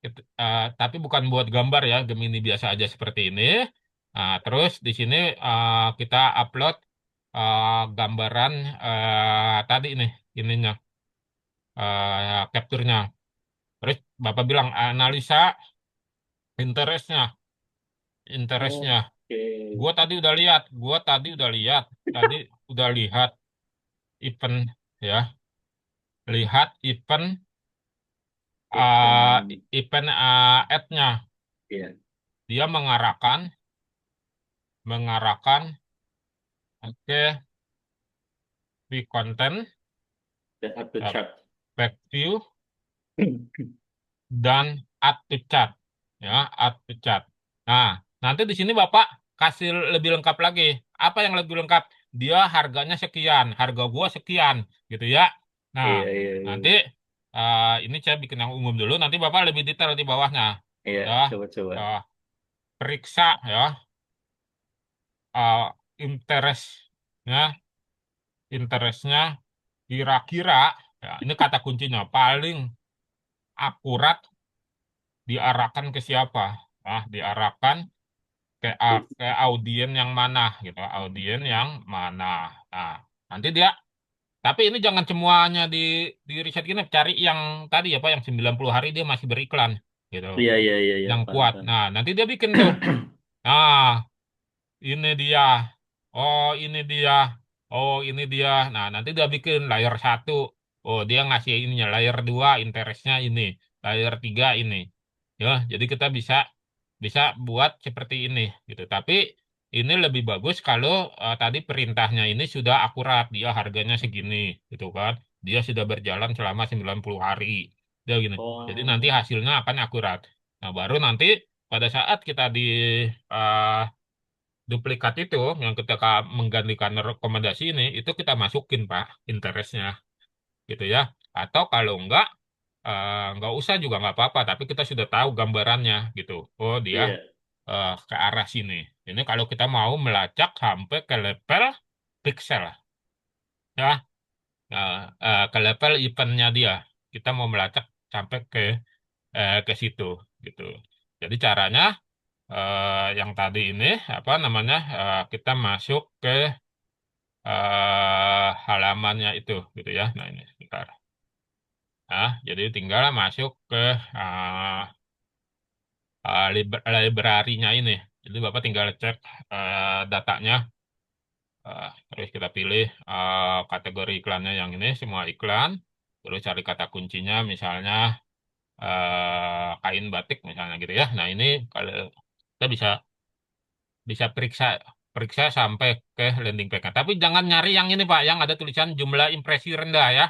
ya. tapi bukan buat gambar ya. Gemini biasa aja seperti ini. Terus di sini kita upload gambaran tadi nih ininya capture-nya. Terus Bapak bilang analisa interestnya, interestnya. Oke. Gua tadi udah lihat, tadi udah lihat event ya, lihat Event. event ad-nya. Ya. Dia mengarahkan ke di konten, Dan add to uh, chart. back view dan add to chat, ya, add to chat. Nah, nanti di sini Bapak kasih lebih lengkap lagi. Apa yang lebih lengkap? Dia harganya sekian, harga gua sekian, gitu ya. Nah, Iya, iya, nanti iya. ini saya bikin yang umum dulu. Nanti Bapak lebih detail di bawahnya, Iya, ya. coba-coba. Uh, Periksa ya, interestnya, interestnya kira-kira, ya, ini kata kuncinya paling akurat diarahkan ke siapa? Diarahkan ke audien yang mana gitu, audien yang mana. Nah, nanti dia tapi ini jangan semuanya di riset gini, cari yang tadi ya Pak yang 90 hari dia masih beriklan gitu. Iya, iya, iya, iya. Yang Paham, kuat. paham. Nah, nanti dia bikin tuh. Nah, ini dia. Oh, ini dia. Oh, ini dia. Nah, nanti dia bikin layar satu. Oh, dia ngasih ininya. Layar dua, interestnya ini. Layar tiga ini. Ya, jadi kita bisa bisa buat seperti ini gitu. Tapi ini lebih bagus kalau tadi perintahnya ini sudah akurat. Dia harganya segini gitu kan. Dia sudah berjalan selama 90 hari. Dia gini. Jadi nanti Oh, hasilnya akan akurat. Nah, baru nanti pada saat kita di eh, duplikat itu, yang ketika menggantikan rekomendasi ini, itu kita masukin Pak, interestnya, gitu ya. Atau kalau nggak usah juga nggak apa-apa, tapi kita sudah tahu gambarannya, gitu. Oh, dia iya, ke arah sini. Ini kalau kita mau melacak sampai ke level pixel, ya. Nah, ke level eventnya dia. Kita mau melacak sampai ke situ, gitu. Jadi caranya yang tadi ini apa namanya kita masuk ke halamannya itu, gitu ya. Nah ini sebentar. Nah, jadi tinggal masuk ke uh, library-nya ini. Jadi Bapak tinggal cek datanya, terus kita pilih kategori iklannya yang ini, semua iklan, terus cari kata kuncinya, misalnya kain batik misalnya gitu ya. Nah ini kalau kita bisa bisa periksa periksa sampai ke landing page-nya. Tapi jangan nyari yang ini Pak, yang ada tulisan jumlah impresi rendah ya.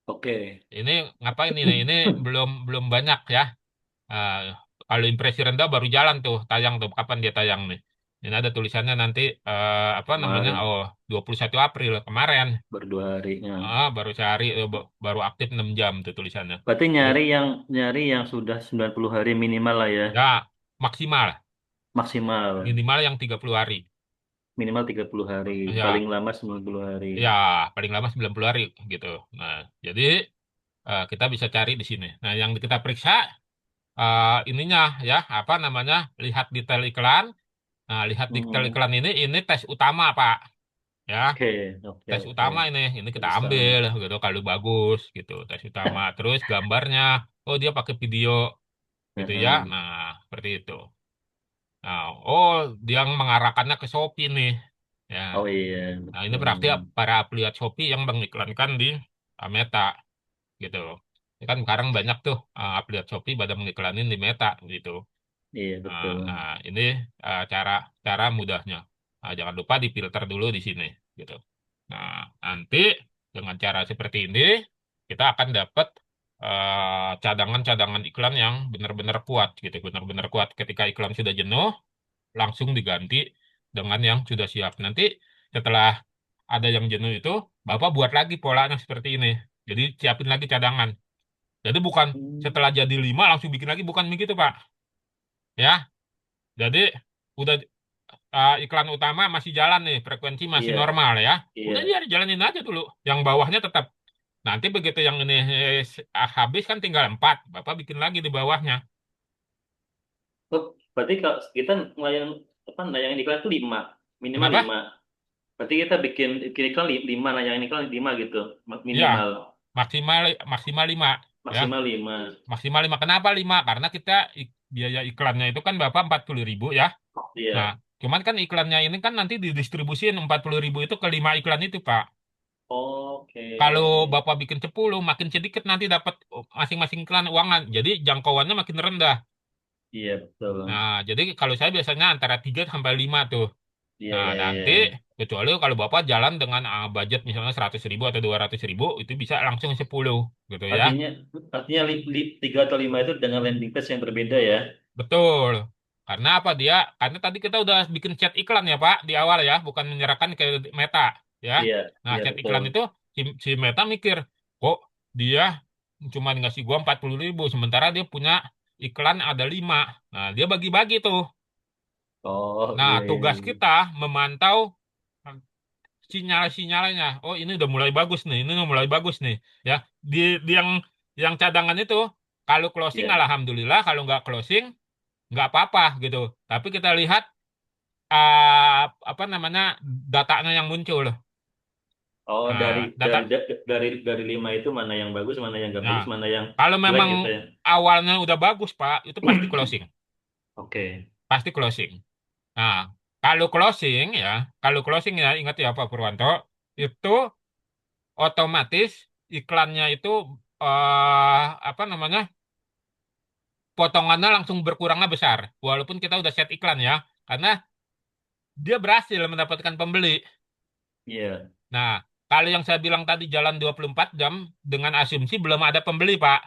oke. Ini ngapain ini? Ini belum belum banyak ya. Ah, kalau impresi rendah baru jalan tuh, tayang tuh. Kapan dia tayang nih? Ini ada tulisannya nanti apa namanya? Kemarin Oh, 21 April kemarin. baru 2 harinya. Baru sehari baru aktif 6 jam tuh tulisannya. Berarti Jadi nyari yang sudah 90 hari minimal lah ya. ya maksimal, Maksimal. minimal yang 30 hari. Minimal 30 hari. Paling Ya, lama 90 hari. ya paling lama 90 hari gitu. Nah, jadi kita bisa cari di sini. Nah, yang kita periksa ininya ya, apa namanya? Lihat detail iklan. Nah, lihat detail Hmm. iklan ini tes utama, Pak. Ya, Oke, oke, tes oke. utama ini kita Terus sama. ambil gitu kalau bagus gitu, tes utama. Terus gambarnya, oh dia pakai video gitu ya. Heeh. Nah, seperti itu. Nah, oh dia mengarahkannya ke Shopee nih. Ya. Oh iya, Nah, ini betul. berarti para afiliat Shopee yang mengiklankan di Meta gitu. Ini kan sekarang banyak tuh afiliat Shopee pada mengiklanin di Meta gitu. Iya, betul. Nah, ini cara cara mudahnya. Nah, jangan lupa difilter dulu di sini gitu. Nah, nanti dengan cara seperti ini kita akan dapat cadangan-cadangan iklan yang benar-benar kuat gitu, benar-benar kuat. Ketika iklan sudah jenuh, langsung diganti dengan yang sudah siap. Nanti setelah ada yang jenuh itu, Bapak buat lagi polanya seperti ini. Jadi siapin lagi cadangan. Jadi bukan Hmm. setelah jadi 5 langsung bikin lagi, bukan begitu Pak. Ya, jadi udah iklan utama masih jalan nih, frekuensi masih Iya, normal ya. Udah iya. dia jalanin aja dulu. Yang bawahnya tetap. Nanti begitu yang ini habis kan tinggal 4. Bapak bikin lagi di bawahnya. Oh, berarti kalau kita ngelayan apa nayangin iklan itu 5, minimal Kenapa? 5. Berarti kita bikin bikin iklan 5, nayangin iklan 5 gitu, Ya, minimal. maksimal maksimal 5 ya. Maksimal 5. Maksimal 5. Kenapa 5? Karena kita biaya iklannya itu kan Bapak 40.000 ya. Nah, Iya. cuman kan iklannya ini kan nanti didistribusin 40.000 itu ke 5 iklan itu, Pak. Oke. Kalau Bapak bikin 10, makin sedikit nanti dapat masing-masing iklan uangan. Jadi jangkauannya makin rendah. Iya, betul. Nah, jadi kalau saya biasanya antara 3 sampai 5 tuh. Iya, Nah, iya, iya, nanti iya. kecuali kalau Bapak jalan dengan budget misalnya 100.000 atau 200.000, itu bisa langsung 10 gitu ya. Artinya artinya 3 atau 5 itu dengan landing page yang berbeda ya. Betul. Karena apa dia? Karena tadi kita udah bikin chat iklan ya Pak di awal ya, bukan menyerahkan ke Meta ya. Iya, Nah, iya chat betul. iklan itu si Meta mikir, kok dia cuma ngasih gua 40.000, sementara dia punya iklan ada 5. Nah, dia bagi-bagi tuh. Oh, Nah, iya, iya, tugas iya. kita memantau sinyal-sinyalnya. Oh, ini udah mulai bagus nih, ini udah mulai bagus nih. Ya, di yang cadangan itu kalau closing Iya. alhamdulillah, kalau nggak closing nggak apa-apa gitu. Tapi kita lihat apa namanya datanya yang muncul. Oh, dari dari Data. da- dari dari 5 itu mana yang bagus, mana yang nggak Nah, bagus, mana yang kalau jelek memang gitu ya. awalnya udah bagus Pak, itu pasti closing, Oke. pasti closing. Nah, kalau closing ya, kalau closing ya ingat ya Pak Purwanto, itu otomatis iklannya itu apa namanya potongannya langsung berkurangnya besar, walaupun kita udah set iklan ya, karena dia berhasil mendapatkan pembeli. Iya. Nah, kalau yang saya bilang tadi jalan 24 jam dengan asumsi belum ada pembeli, Pak.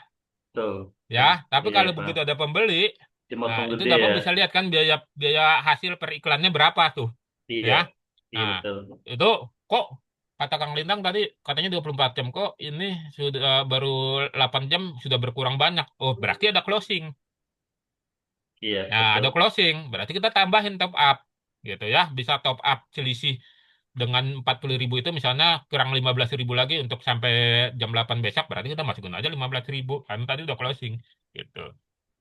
Tuh. Ya. Tapi Iya, kalau Pak. begitu ada pembeli, nah Dimotong itu gede Bapak ya. bisa lihat kan biaya biaya hasil per iklannya berapa tuh, Iya. ya. Iya, Nah, betul. itu kok kata Kang Lintang tadi katanya 24 jam kok ini sudah baru 8 jam sudah berkurang banyak. Oh, berarti ada closing. Iya, Nah, ada betul. closing, berarti kita tambahin top up gitu ya. Bisa top up selisih dengan 40.000 itu misalnya kurang 15.000 lagi untuk sampai jam 8 besok, berarti kita masukin aja 15.000 kan tadi udah closing gitu.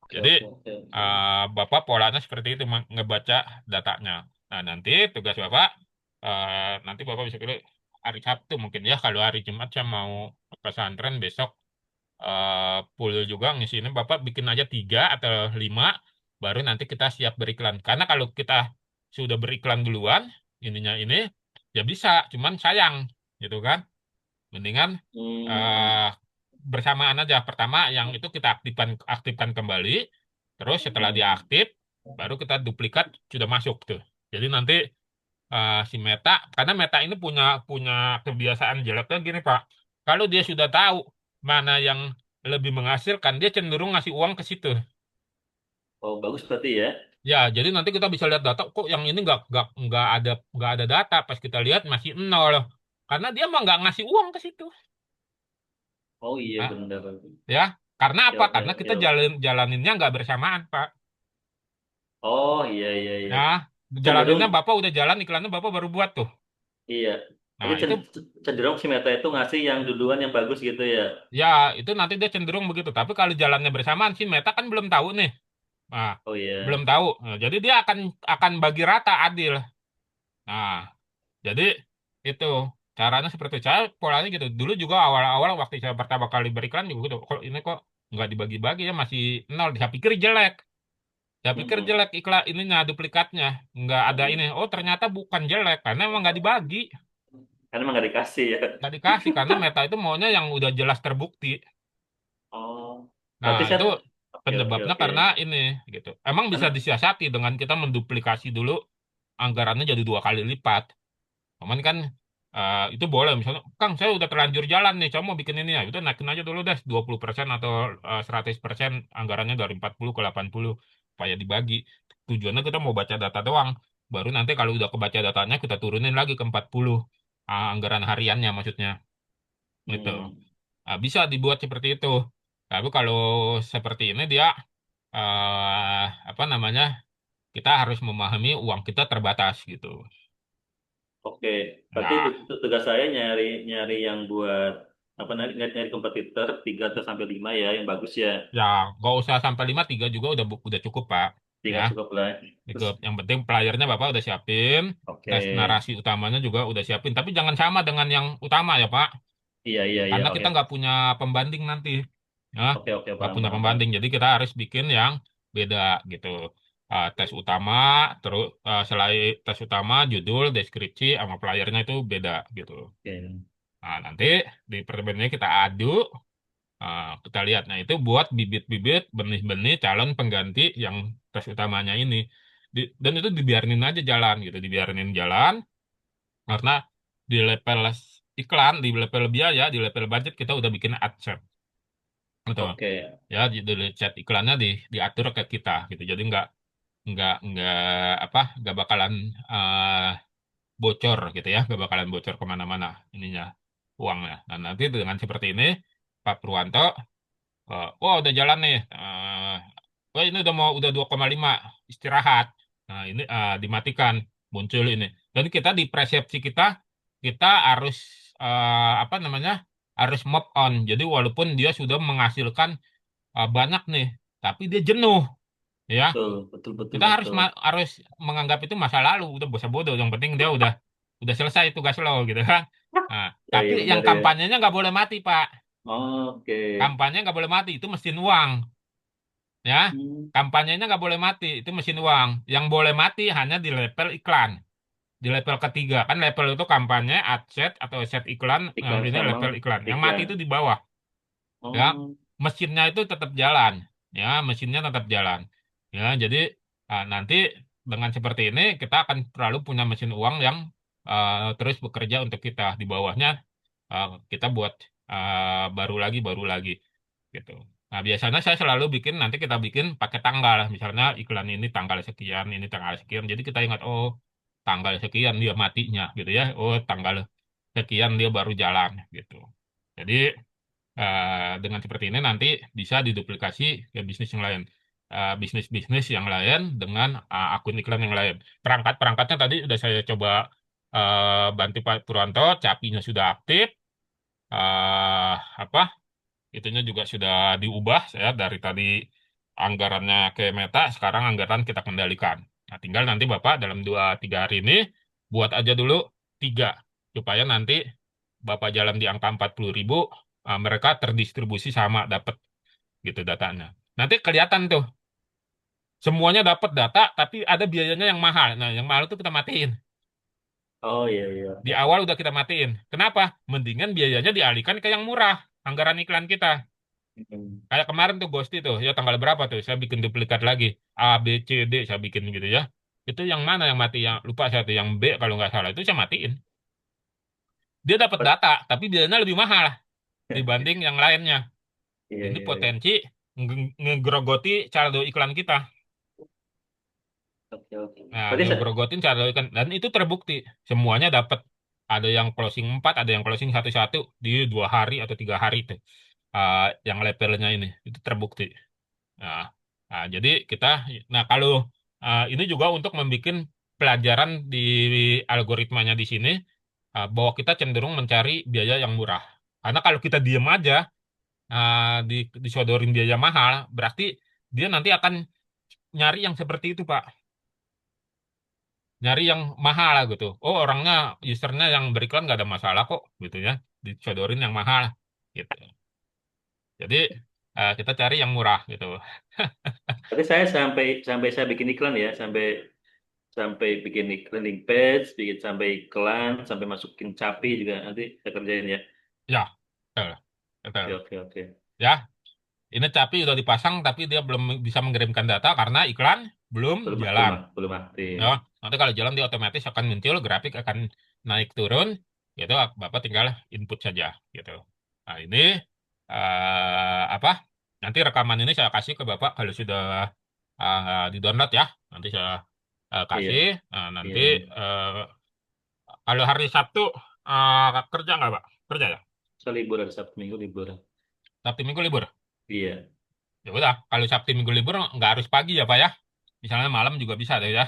Oke, Jadi oke, oke, oke. Bapak polanya seperti itu ngebaca datanya. Nah, nanti tugas Bapak nanti Bapak bisa pilih hari Sabtu mungkin ya. Kalau hari Jumat saya mau ke pesantren besok full juga ngisinya. Bapak bikin aja 3 atau 5, baru nanti kita siap beriklan. Karena kalau kita sudah beriklan duluan, ininya ini ya bisa, cuman sayang gitu kan. Mendingan Hmm. eh, bersamaan aja. Pertama yang itu kita aktifkan aktifkan kembali, terus setelah Hmm. diaktif, baru kita duplikat sudah masuk tuh. Jadi nanti si Meta, karena Meta ini punya punya kebiasaan jeleknya gini Pak. Kalau dia sudah tahu mana yang lebih menghasilkan, dia cenderung ngasih uang ke situ. Oh, bagus berarti ya. Ya, jadi nanti kita bisa lihat data kok yang ini nggak ada data. Pas kita lihat masih nol, karena dia mah nggak ngasih uang ke situ. Oh iya, Nah, benar. ya, karena Oke, apa? oke, Karena oke, kita oke. jalaninnya nggak bersamaan, Pak. Oh iya, iya, iya. Ya, Cenderung, jalaninnya Bapak udah jalan, iklannya Bapak baru buat tuh. iya. Jadi Nah, itu cenderung si Meta itu ngasih yang duluan yang bagus gitu ya. ya, itu nanti dia cenderung begitu. Tapi kalau jalannya bersamaan sih Meta kan belum tahu nih. Nah, Oh belum iya. tahu. Nah, jadi dia akan bagi rata adil. Nah, jadi itu caranya seperti saya polanya gitu. Dulu juga awal-awal waktu saya pertama kali beriklan juga gitu. Kok ini kok nggak dibagi-bagi ya masih nol. Saya pikir jelek. Saya pikir Mm-mm. jelek iklan ininya duplikatnya. Nggak ada ini. Mm-mm. Oh ternyata bukan jelek karena emang nggak dibagi. Karena emang nggak dikasih ya. Nggak dikasih karena Meta itu maunya yang udah jelas terbukti. Oh, Nah berarti saya, itu oke, oke, penyebabnya oke. karena ini gitu. Emang bisa Karena, disiasati dengan kita menduplikasi dulu anggarannya jadi 2 kali lipat. Cuman kan itu boleh misalnya, Kang saya udah terlanjur jalan nih, saya mau bikin ini ya, itu naikin aja dulu deh 20% atau 100% anggarannya dari 40 ke 80 supaya dibagi. Tujuannya kita mau baca data doang. Baru nanti kalau udah kebaca datanya kita turunin lagi ke 40 anggaran hariannya maksudnya. Gitu. hmm, Bisa dibuat seperti itu. Tapi kalau seperti ini dia apa namanya? Kita harus memahami uang kita terbatas gitu. oke. Berarti Nah, tugas saya nyari nyari yang buat apa nyari, nyari nyari kompetitor 3 atau sampai 5 ya yang bagus ya. ya nggak usah sampai 5, 3 juga udah cukup Pak. Tiga Ya, cukup lah. Terus, cukup. Yang penting playernya Bapak udah siapin, oke. narasi utamanya juga udah siapin. Tapi jangan sama dengan yang utama ya Pak, Iya, iya, iya. karena Oke. kita nggak punya pembanding nanti. Ya, Oke, oke. nggak Paham, punya paham, paham. pembanding. Jadi kita harus bikin yang beda gitu. Tes utama, terus selain tes utama, judul, deskripsi, sama playernya itu beda gitu. Oke. Nah, nanti di pertemuannya kita adu. Kita lihat, nah itu buat bibit-bibit benih-benih calon pengganti yang tes utamanya ini. Dan itu dibiarin aja jalan gitu, dibiarin jalan karena di level iklan, di level biaya, di level budget kita udah bikin adset gitu. Oke. Ya, di chat iklannya diatur ke kita gitu. Jadi nggak apa, nggak bakalan bocor gitu ya, nggak bakalan bocor kemana-mana ininya uangnya. Nah nanti dengan seperti ini, Pak Purwanto wah udah jalan nih. Wah ini udah 2,5 istirahat. Nah ini dimatikan muncul ini. Dan kita di persepsi kita harus apa namanya harus move on. Jadi walaupun dia sudah menghasilkan banyak nih, tapi dia jenuh, ya. Betul, betul, betul, Kita harus betul. harus menganggap itu masa lalu. Udah bosan bodoh. Yang penting dia udah selesai tugas lo gitu kan. Nah, Ya, tapi iya yang benar ya. kampanyenya nggak boleh mati Pak. Oke. Kampanye nggak boleh mati. Itu mesin uang. Ya, Hmm, kampanyenya nggak boleh mati, itu mesin uang. Yang boleh mati hanya di level iklan, di level ketiga. Kan level itu kampanye, adset atau set iklan, iklan ini sama level iklan. Yang mati iklan. itu di bawah, ya. Oh, Mesinnya itu tetap jalan, ya, mesinnya tetap jalan. Ya, jadi nanti dengan seperti ini kita akan selalu punya mesin uang yang terus bekerja untuk kita. Di bawahnya kita buat baru lagi, gitu. Nah, biasanya saya selalu bikin, nanti kita bikin pakai tanggal. Misalnya iklan ini tanggal sekian, ini tanggal sekian. Jadi kita ingat, oh tanggal sekian dia matinya gitu ya. Oh tanggal sekian dia baru jalan gitu. Jadi dengan seperti ini nanti bisa diduplikasi ke bisnis yang lain. Bisnis-bisnis yang lain dengan akun iklan yang lain. Perangkatnya tadi sudah saya coba bantu Pak Purwanto, Capinya sudah aktif. eh apa itunya juga sudah diubah saya dari tadi anggarannya ke Meta, sekarang anggaran kita kendalikan. Nah, tinggal nanti Bapak dalam 2-3 hari ini buat aja dulu 3 supaya nanti Bapak jalan di angka 40.000, mereka terdistribusi sama dapat gitu datanya. Nanti kelihatan tuh semuanya dapat data tapi ada biayanya yang mahal. Nah, yang mahal itu kita matiin. Oh iya iya. Di awal udah kita matiin. Kenapa? Mendingan biayanya dialihkan ke yang murah, anggaran iklan kita. Hmm. Kayak kemarin tuh Ghost itu, ya tanggal berapa tuh? Saya bikin duplikat lagi. A, B, C, D saya bikin gitu ya. Itu yang mana yang mati? Yang lupa saya tuh. Yang B kalau nggak salah itu saya matiin. Dia dapat Bet- data, tapi biayanya lebih mahal dibanding yang lainnya. Iya Ini iya iya. potensi ngegrogoti saldo iklan kita. Oke oke. Nah, Berarti ngegrogotin saldo iklan. Dan itu terbukti. Semuanya dapat. Ada yang closing 4, ada yang closing 1-1 di 2 hari atau 3 hari tuh. Yang levelnya ini. Itu terbukti. Nah, jadi kita, nah kalau ini juga untuk membuat pelajaran di algoritmanya di sini, bahwa kita cenderung mencari biaya yang murah. Karena kalau kita diem aja, disodorin biaya mahal, berarti dia nanti akan nyari yang seperti itu, Pak. Nyari yang mahal lah gitu. Oh, orangnya, usernya yang beriklan nggak ada masalah kok, gitu ya. Disodorin yang mahal, gitu. Jadi, kita cari yang murah, gitu. berarti saya sampai sampai saya bikin iklan ya, sampai sampai bikin landing page, bikin sampai iklan, sampai masukin capi juga nanti saya kerjain ya. Ya, betul. Oke Betul. oke oke. Ya, ini Capi udah dipasang tapi dia belum bisa mengirimkan data karena iklan belum Belum belum jalan. belum aktif. Ya, nanti kalau jalan dia otomatis akan muncul, grafik akan naik turun, gitu. Bapak tinggal input saja, gitu. Nah ini apa? Nanti rekaman ini saya kasih ke Bapak kalau sudah di-download ya. Nanti saya Iya kasih. Nah, iya nanti iya. eh, kalau hari Sabtu kerja nggak Pak? Kerja ya? Saya libur hari Sabtu Minggu libur. Sabtu Minggu libur. Iya. Ya udah, kalau Sabtu Minggu libur nggak harus pagi ya Pak ya. Misalnya malam juga bisa deh ya.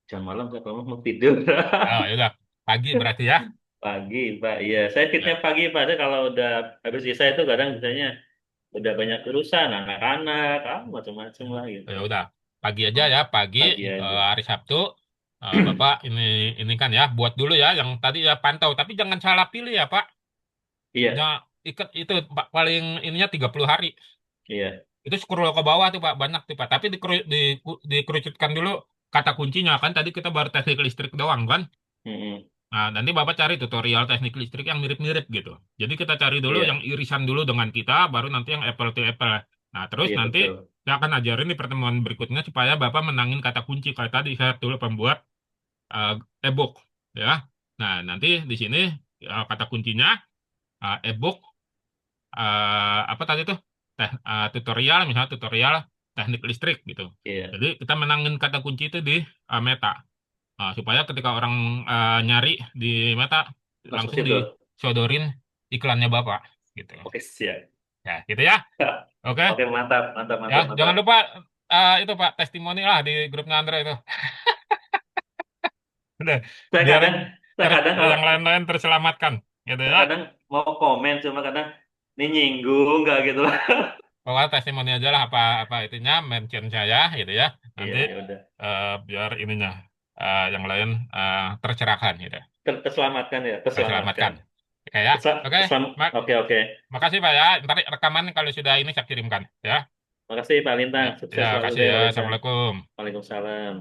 Jam malam saya kalau mau tidur. Oh, ya udah, pagi berarti ya. Pagi, Pak. Iya, saya fitnya Ya, pagi, Pak. Saya kalau udah habis isya itu kadang misalnya udah banyak urusan, anak-anak, macam-macam lah gitu. ya udah, pagi aja ya, pagi Pagi aja. hari Sabtu. Bapak ini kan ya, buat dulu ya yang tadi ya pantau, tapi jangan salah pilih ya Pak. Iya, Jangan ikat itu Pak paling ininya 30 hari. iya, Itu scroll ke bawah tuh Pak, banyak tuh Pak. Tapi dikerucutkan dulu kata kuncinya kan tadi kita baru teknik listrik doang kan. mm-mm. Nah, nanti Bapak cari tutorial teknik listrik yang mirip-mirip gitu. Jadi kita cari dulu yang Iya, irisan dulu dengan kita, baru nanti yang apple to apple. Nah, terus iya nanti betul. saya akan ajarin di pertemuan berikutnya supaya Bapak menangin kata kunci. Kayak tadi saya dulu pembuat eh, e-book, ya. Nah, nanti di sini kata kuncinya e-book, apa tadi tuh? Tutorial, misalnya tutorial teknik listrik gitu. Iya, Jadi kita menangin kata kunci itu di Meta. Supaya ketika orang nyari di Meta masuk langsung situ. disodorin iklannya Bapak gitu. Oke, siap. Ya, gitu ya. Oke. Oke, mantap, mantap, Ya, mantap, jangan mantap. lupa itu Pak testimoni lah di grupnya Andre itu. Udah, Saya biar kadang, saya kadang kalau, yang lain-lain terselamatkan gitu saya ya. kadang mau komen, cuma kadang ini nyinggung, nggak gitu lah. Pokoknya testimoni aja lah apa apa itunya mention saya gitu ya. Iya, Nanti ya udah. biar ininya yang lain tercerahkan gitu. Terselamatkan ya, terselamatkan. Terselamatkan. Oke ya. Oke. Mak Oke, oke. Makasih Pak ya. Ntar rekaman kalau sudah ini saya kirimkan ya. Makasih Pak Ya, Lintang. ya, Sukses selalu kasih deh ya. Pak Lintang. Assalamualaikum. Waalaikumsalam.